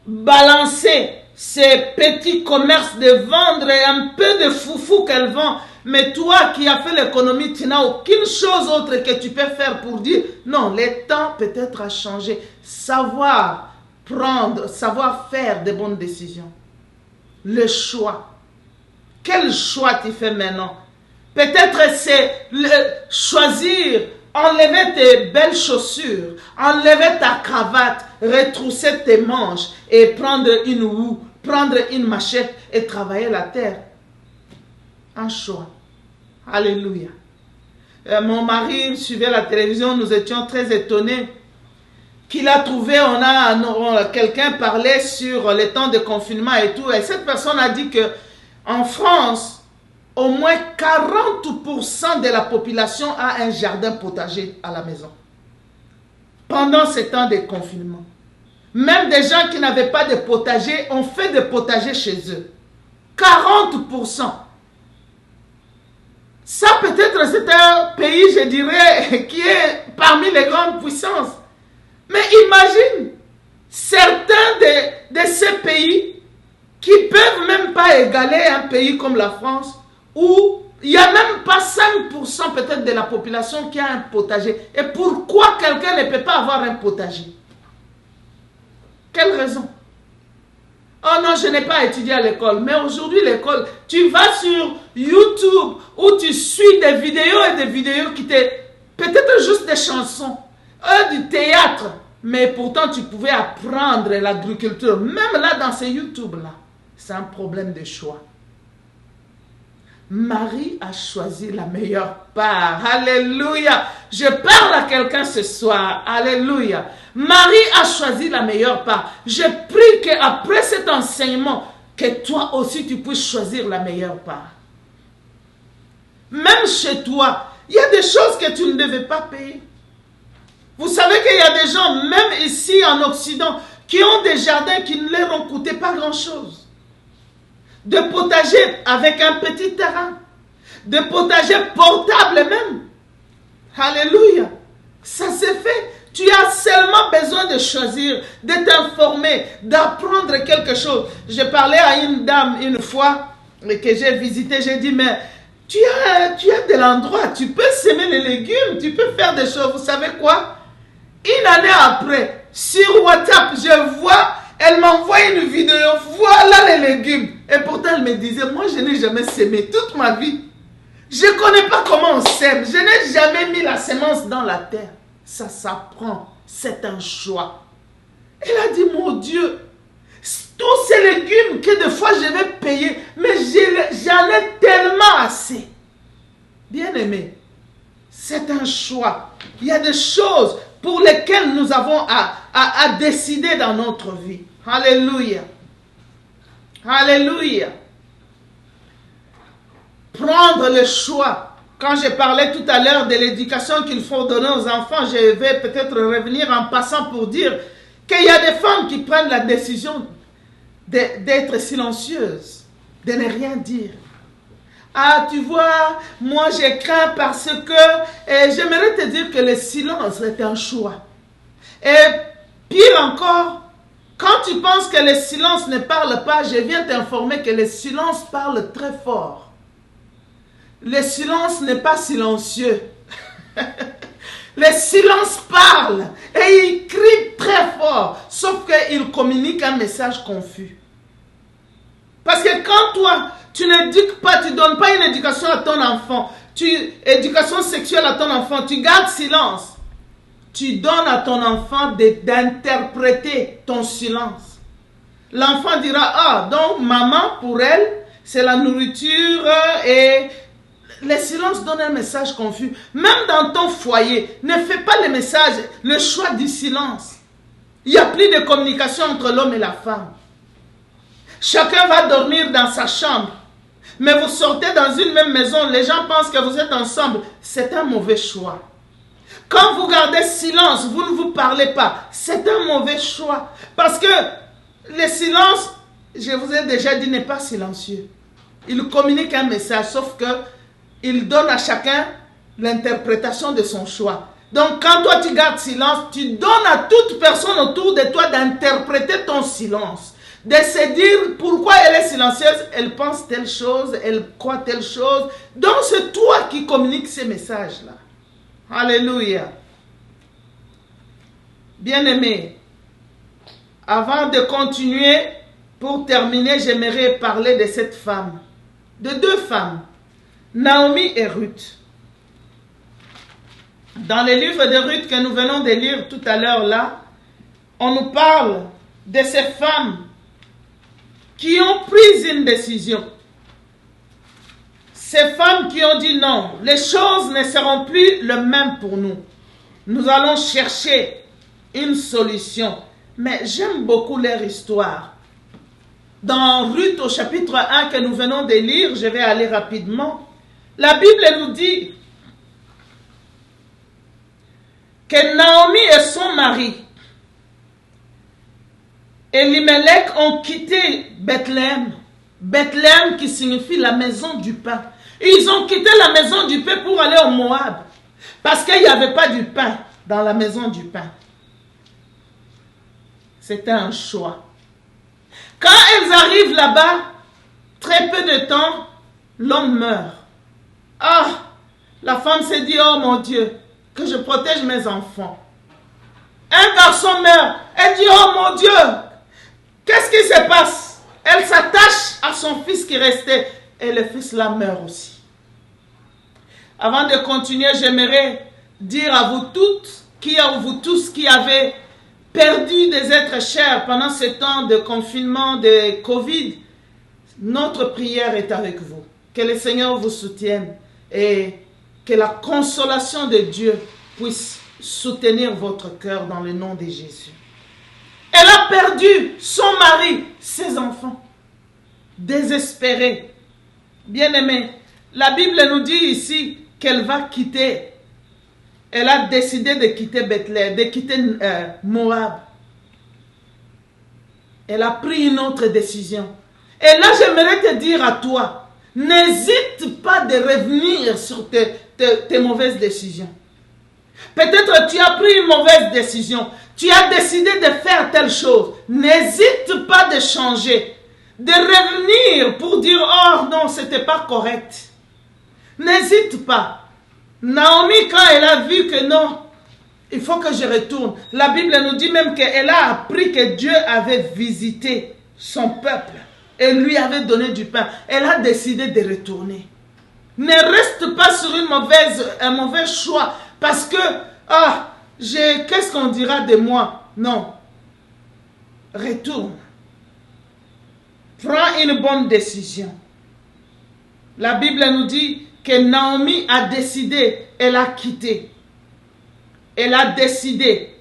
balancer ses petits commerces de vendre et un peu de foufou qu'elle vend. Mais toi qui as fait l'économie, tu n'as aucune chose autre que tu peux faire pour dire non, le temps peut-être a changé. Savoir prendre, savoir faire de bonnes décisions. Le choix. Quel choix tu fais maintenant? Peut-être c'est choisir, enlever tes belles chaussures, enlever ta cravate, retrousser tes manches et prendre une houe, prendre une machette et travailler la terre. Un choix. Alléluia. Mon mari suivait la télévision, nous étions très étonnés qu'il a trouvé, quelqu'un parlait sur les temps de confinement et tout, et cette personne a dit que en France, au moins 40% de la population a un jardin potager à la maison. Pendant ces temps de confinement. Même des gens qui n'avaient pas de potager ont fait des potagers chez eux. 40%. Ça peut-être c'est un pays, je dirais, qui est parmi les grandes puissances. Mais imagine, certains de ces pays qui ne peuvent même pas égaler un pays comme la France, où il n'y a même pas 5% peut-être de la population qui a un potager. Et pourquoi quelqu'un ne peut pas avoir un potager? Quelle raison? Oh non, je n'ai pas étudié à l'école. Mais aujourd'hui, l'école, tu vas sur YouTube où tu suis des vidéos et des vidéos qui te... Peut-être juste des chansons, du théâtre. Mais pourtant, tu pouvais apprendre l'agriculture. Même là, dans ces YouTube-là, c'est un problème de choix. Marie a choisi la meilleure part. Alléluia. Je parle à quelqu'un ce soir. Alléluia. Marie a choisi la meilleure part. Je prie qu'après cet enseignement, que toi aussi tu puisses choisir la meilleure part. Même chez toi, il y a des choses que tu ne devais pas payer. Vous savez qu'il y a des gens, même ici en Occident, qui ont des jardins qui ne leur ont coûté pas grand-chose. De potager avec un petit terrain. De potager portable même. Alléluia. Ça s'est fait. Tu as seulement besoin de choisir, de t'informer, d'apprendre quelque chose. J'ai parlé à une dame une fois que j'ai visité. J'ai dit, mais tu as de l'endroit. Tu peux semer les légumes. Tu peux faire des choses. Vous savez quoi? Une année après, sur WhatsApp, je vois... Elle m'envoie une vidéo, voilà les légumes. Et pourtant, elle me disait, moi, je n'ai jamais sémé toute ma vie. Je ne connais pas comment on sème. Je n'ai jamais mis la semence dans la terre. Ça s'apprend. C'est un choix. Elle a dit, mon Dieu, tous ces légumes que des fois je vais payer, mais j'en ai tellement assez. Bien aimé, c'est un choix. Il y a des choses pour lesquelles nous avons à décider dans notre vie. Alléluia. Alléluia. Prendre le choix. Quand je parlais tout à l'heure de l'éducation qu'il faut donner aux enfants, je vais peut-être revenir en passant pour dire qu'il y a des femmes qui prennent la décision d'être silencieuses, de ne rien dire. Ah, tu vois, moi j'ai craint parce que j'aimerais te dire que le silence est un choix. Et pire encore, quand tu penses que le silence ne parle pas, je viens t'informer que le silence parle très fort. Le silence n'est pas silencieux. Le silence parle et il crie très fort, sauf qu'il communique un message confus. Parce que quand toi, tu n'éduques pas, tu ne donnes pas une éducation à ton enfant, éducation sexuelle à ton enfant, tu gardes silence. Tu donnes à ton enfant d'interpréter ton silence. L'enfant dira, ah, donc maman, pour elle, c'est la nourriture et le silence donne un message confus. Même dans ton foyer, ne fais pas le message, le choix du silence. Il n'y a plus de communication entre l'homme et la femme. Chacun va dormir dans sa chambre. Mais vous sortez dans une même maison, les gens pensent que vous êtes ensemble. C'est un mauvais choix. Quand vous gardez silence, vous ne vous parlez pas. C'est un mauvais choix. Parce que le silence, je vous ai déjà dit, n'est pas silencieux. Il communique un message, sauf que il donne à chacun l'interprétation de son choix. Donc quand toi tu gardes silence, tu donnes à toute personne autour de toi d'interpréter ton silence. De se dire pourquoi elle est silencieuse, elle pense telle chose, elle croit telle chose. Donc c'est toi qui communiques ces messages-là. Alléluia. Bien-aimé, avant de continuer, pour terminer, j'aimerais parler de cette femme, de deux femmes, Naomi et Ruth. Dans le livre de Ruth que nous venons de lire tout à l'heure là, on nous parle de ces femmes qui ont pris une décision. Ces femmes qui ont dit non, les choses ne seront plus les mêmes pour nous. Nous allons chercher une solution. Mais j'aime beaucoup leur histoire. Dans Ruth au chapitre 1 que nous venons de lire, je vais aller rapidement. La Bible nous dit que Naomi et son mari, Elimelech, ont quitté Bethléem. Bethléem qui signifie la maison du pain. Ils ont quitté la maison du pain pour aller au Moab. Parce qu'il n'y avait pas du pain dans la maison du pain. C'était un choix. Quand elles arrivent là-bas, très peu de temps, l'homme meurt. Ah, la femme s'est dit, oh mon Dieu, que je protège mes enfants. Un garçon meurt. Elle dit, oh mon Dieu, qu'est-ce qui se passe? Elle s'attache à son fils qui restait. Et le fils là meurt aussi. Avant de continuer, j'aimerais dire à vous toutes, vous tous qui avez perdu des êtres chers pendant ce temps de confinement, de Covid, notre prière est avec vous. Que le Seigneur vous soutienne et que la consolation de Dieu puisse soutenir votre cœur dans le nom de Jésus. Elle a perdu son mari, ses enfants, désespérée. Bien-aimés, la Bible nous dit ici qu'elle va quitter. Elle a décidé de quitter Bethléem, de quitter Moab. Elle a pris une autre décision. Et là, j'aimerais te dire à toi, n'hésite pas de revenir sur tes mauvaises décisions. Peut-être tu as pris une mauvaise décision. Tu as décidé de faire telle chose. N'hésite pas de changer. De revenir pour dire, oh non, ce n'était pas correct. N'hésite pas. Naomi, quand elle a vu que non, il faut que je retourne. La Bible nous dit même qu'elle a appris que Dieu avait visité son peuple et lui avait donné du pain. Elle a décidé de retourner. Ne reste pas sur un mauvais choix parce que, qu'est-ce qu'on dira de moi? Non. Retourne. Prends une bonne décision. La Bible nous dit que Naomi a décidé, elle a quitté. Elle a décidé.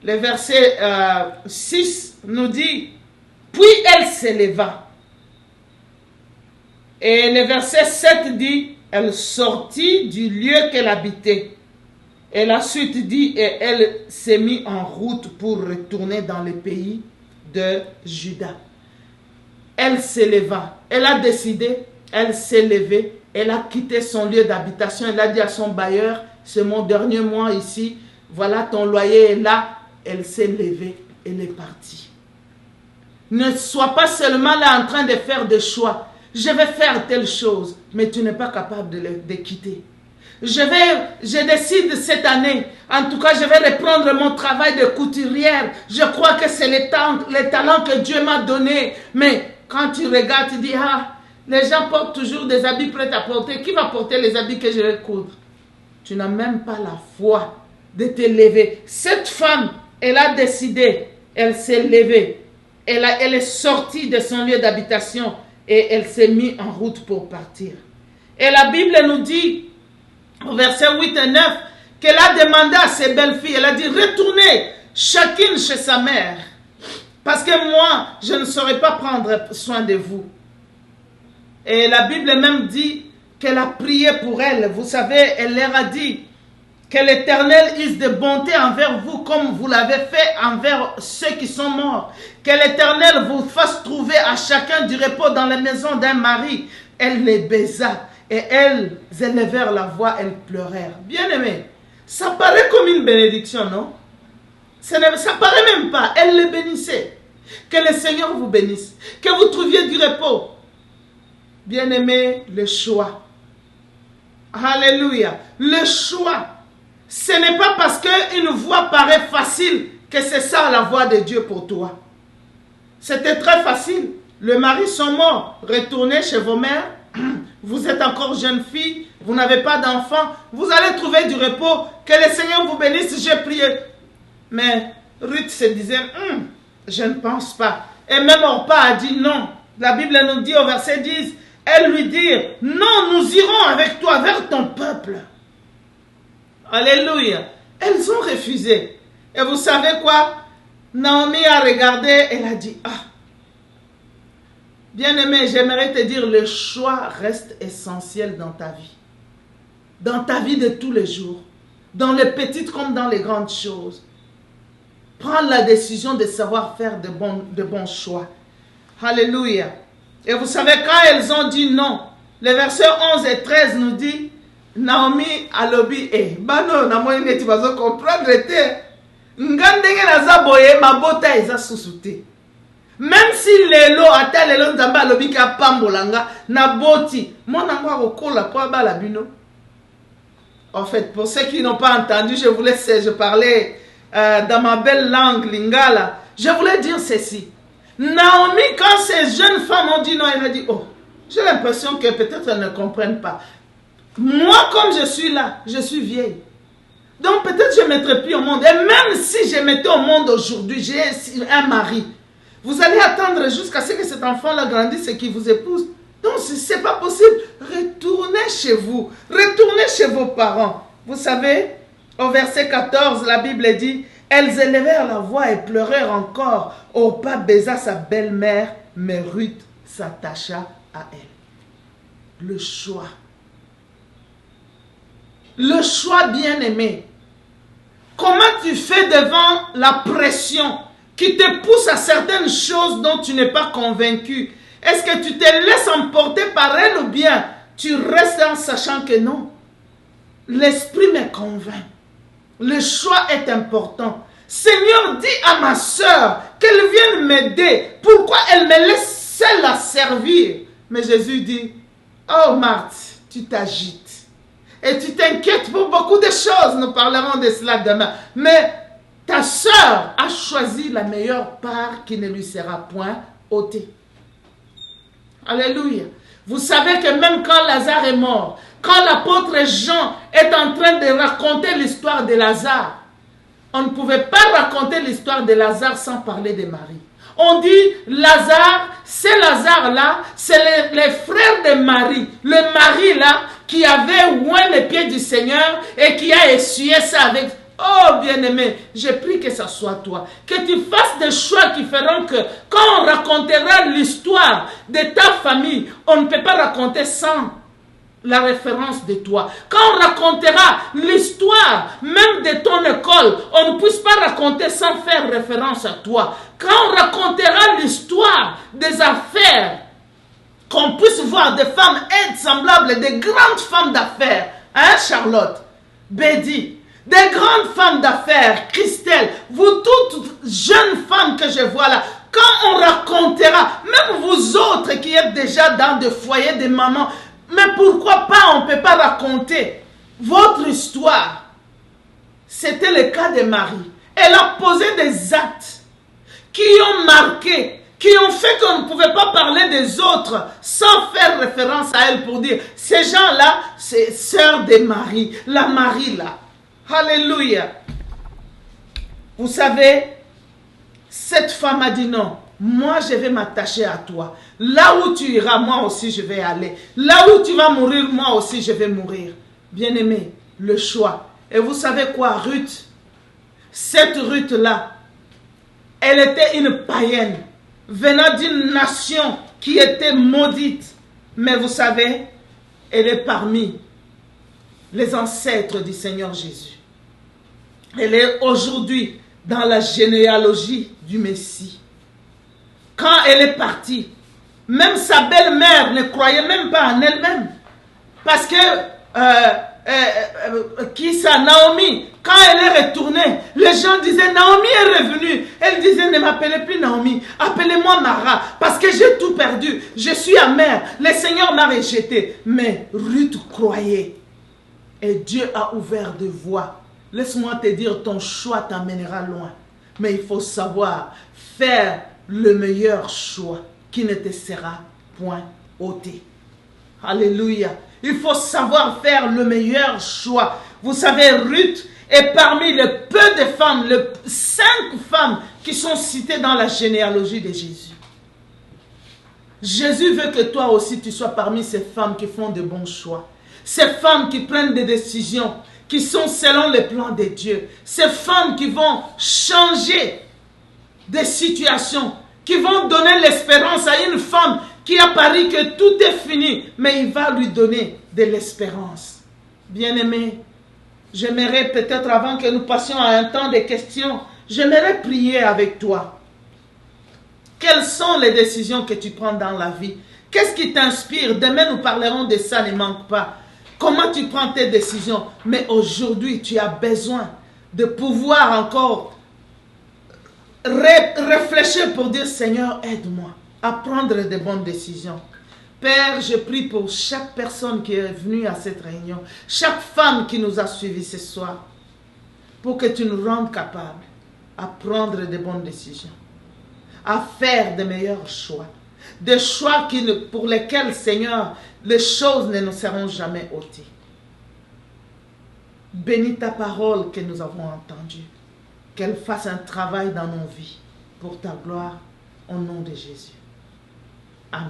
Le verset 6 nous dit, puis elle s'éleva. Et le verset 7 dit, elle sortit du lieu qu'elle habitait. Et la suite dit, et elle s'est mise en route pour retourner dans le pays de Juda. Elle s'éleva. Elle a décidé, elle s'est levée. Elle a quitté son lieu d'habitation. Elle a dit à son bailleur, c'est mon dernier mois ici. Voilà, ton loyer est là. Elle s'est levée. Elle est partie. Ne sois pas seulement là en train de faire des choix. Je vais faire telle chose. Mais tu n'es pas capable de quitter. Je décide cette année. En tout cas, je vais reprendre mon travail de couturière. Je crois que c'est le talent que Dieu m'a donné. Mais quand tu regardes, tu dis, les gens portent toujours des habits prêts à porter. Qui va porter les habits que je vais coudre? Tu n'as même pas la foi de te lever. Cette femme, elle a décidé. Elle s'est levée. Elle est sortie de son lieu d'habitation. Et elle s'est mise en route pour partir. Et la Bible nous dit, au verset 8 et 9, qu'elle a demandé à ses belles-filles. Elle a dit, retournez chacune chez sa mère. Parce que moi, je ne saurais pas prendre soin de vous. Et la Bible même dit qu'elle a prié pour elle. Vous savez, elle leur a dit que l'Éternel use de bonté envers vous comme vous l'avez fait envers ceux qui sont morts. Que l'Éternel vous fasse trouver à chacun du repos dans la maison d'un mari. Elle les baisa et elles élevèrent la voix, elles pleurèrent. Bien-aimés, ça paraît comme une bénédiction, non? Ça paraît même pas. Elle les bénissait. Que le Seigneur vous bénisse. Que vous trouviez du repos. Bien-aimé, le choix. Alléluia. Le choix. Ce n'est pas parce qu'une voie paraît facile que c'est ça la voie de Dieu pour toi. C'était très facile. Le mari sont morts. Retournez chez vos mères. Vous êtes encore jeune fille. Vous n'avez pas d'enfant. Vous allez trouver du repos. Que le Seigneur vous bénisse. J'ai prié. Mais Ruth se disait, je ne pense pas. Et même Orpa a dit non. La Bible nous dit au verset 10, elles lui dirent, non, nous irons avec toi vers ton peuple. Alléluia. Elles ont refusé. Et vous savez quoi? Naomi a regardé, elle a dit, bien-aimé, j'aimerais te dire, le choix reste essentiel dans ta vie. Dans ta vie de tous les jours. Dans les petites comme dans les grandes choses. Prends la décision de savoir faire de bons choix. Alléluia. Et vous savez, quand elles ont dit non, les versets 11 et 13 nous dit, Naomi alobi bano na moi neti bazo comprendre te. Ngandenge naza boye mabota eza susu te. Même si lelo ata lelo nzambe alobi ka pambolanga na boti, mona ngo akokola po abala bino. En fait, pour ceux qui n'ont pas entendu, je parlais dans ma belle langue lingala. Je voulais dire ceci. Naomi, quand ces jeunes femmes ont dit non, elle a dit, oh, j'ai l'impression que peut-être elles ne comprennent pas. Moi, comme je suis là, je suis vieille. Donc peut-être je ne mettrai plus au monde. Et même si je mettais au monde aujourd'hui, j'ai un mari. Vous allez attendre jusqu'à ce que cet enfant-là grandisse et qu'il vous épouse. Donc, ce n'est pas possible. Retournez chez vous. Retournez chez vos parents. Vous savez, au verset 14, la Bible dit, elles élevèrent la voix et pleurèrent encore. Orpa baisa sa belle-mère, mais Ruth s'attacha à elle. Le choix. Le choix bien-aimé. Comment tu fais devant la pression qui te pousse à certaines choses dont tu n'es pas convaincu? Est-ce que tu te laisses emporter par elle ou bien tu restes en sachant que non? L'esprit me convainc. Le choix est important. Seigneur, dis à ma soeur qu'elle vienne m'aider. Pourquoi elle me laisse seule à servir? Mais Jésus dit, oh Marthe, tu t'agites. Et tu t'inquiètes pour beaucoup de choses. Nous parlerons de cela demain. Mais ta soeur a choisi la meilleure part qui ne lui sera point ôtée. Alléluia. Vous savez que même quand Lazare est mort, quand l'apôtre Jean est en train de raconter l'histoire de Lazare, on ne pouvait pas raconter l'histoire de Lazare sans parler de Marie. On dit Lazare, c'est Lazare là, c'est les frères de Marie. Le mari là qui avait oint les pieds du Seigneur et qui a essuyé ça avec... Oh bien-aimé, je prie que ça soit toi. Que tu fasses des choix qui feront que quand on racontera l'histoire de ta famille, on ne peut pas raconter sans la référence de toi. Quand on racontera l'histoire même de ton école, on ne puisse pas raconter sans faire référence à toi. Quand on racontera l'histoire des affaires, qu'on puisse voir des femmes aides semblables, des grandes femmes d'affaires, hein Charlotte, Bédi, des grandes femmes d'affaires, Christelle, vous toutes jeunes femmes que je vois là, quand on racontera, même vous autres qui êtes déjà dans des foyers de mamans, mais pourquoi pas on ne peut pas raconter votre histoire? C'était le cas de Marie. Elle a posé des actes qui ont marqué, qui ont fait qu'on ne pouvait pas parler des autres sans faire référence à elle pour dire, ces gens-là, c'est sœur de Marie, la Marie là. Alléluia. Vous savez, cette femme a dit non. Moi, je vais m'attacher à toi. Là où tu iras, moi aussi, je vais aller. Là où tu vas mourir, moi aussi, je vais mourir. Bien-aimé, le choix. Et vous savez quoi, Ruth? Cette Ruth-là, elle était une païenne, venant d'une nation qui était maudite. Mais vous savez, elle est parmi les ancêtres du Seigneur Jésus. Elle est aujourd'hui dans la généalogie du Messie. Quand elle est partie, même sa belle-mère ne croyait même pas en elle-même. Parce que, Naomi, quand elle est retournée, les gens disaient, Naomi est revenue. Elle disait, ne m'appelez plus Naomi, appelez-moi Mara, parce que j'ai tout perdu. Je suis amère, le Seigneur m'a rejeté. Mais Ruth croyait. Et Dieu a ouvert des voies. Laisse-moi te dire, ton choix t'amènera loin. Mais il faut savoir faire le meilleur choix qui ne te sera point ôté. Alléluia. Il faut savoir faire le meilleur choix. Vous savez, Ruth est parmi les peu de femmes, les 5 femmes qui sont citées dans la généalogie de Jésus. Jésus veut que toi aussi tu sois parmi ces femmes qui font de bons choix. Ces femmes qui prennent des décisions qui sont selon les plans de Dieu. Ces femmes qui vont changer des situations, qui vont donner l'espérance à une femme qui a pari que tout est fini, mais il va lui donner de l'espérance. Bien-aimé, j'aimerais peut-être avant que nous passions à un temps de questions, j'aimerais prier avec toi. Quelles sont les décisions que tu prends dans la vie? Qu'est-ce qui t'inspire? Demain nous parlerons de ça, ne manque pas. comment tu prends tes décisions. Mais aujourd'hui, tu as besoin de pouvoir encore réfléchir pour dire, Seigneur, aide-moi à prendre de bonnes décisions. Père, je prie pour chaque personne qui est venue à cette réunion, chaque femme qui nous a suivis ce soir, pour que tu nous rendes capables à prendre de bonnes décisions, à faire de meilleurs choix, des choix pour lesquels, Seigneur, les choses ne nous seront jamais ôtées. Bénis ta parole que nous avons entendue, qu'elle fasse un travail dans nos vies pour ta gloire, au nom de Jésus. Amen.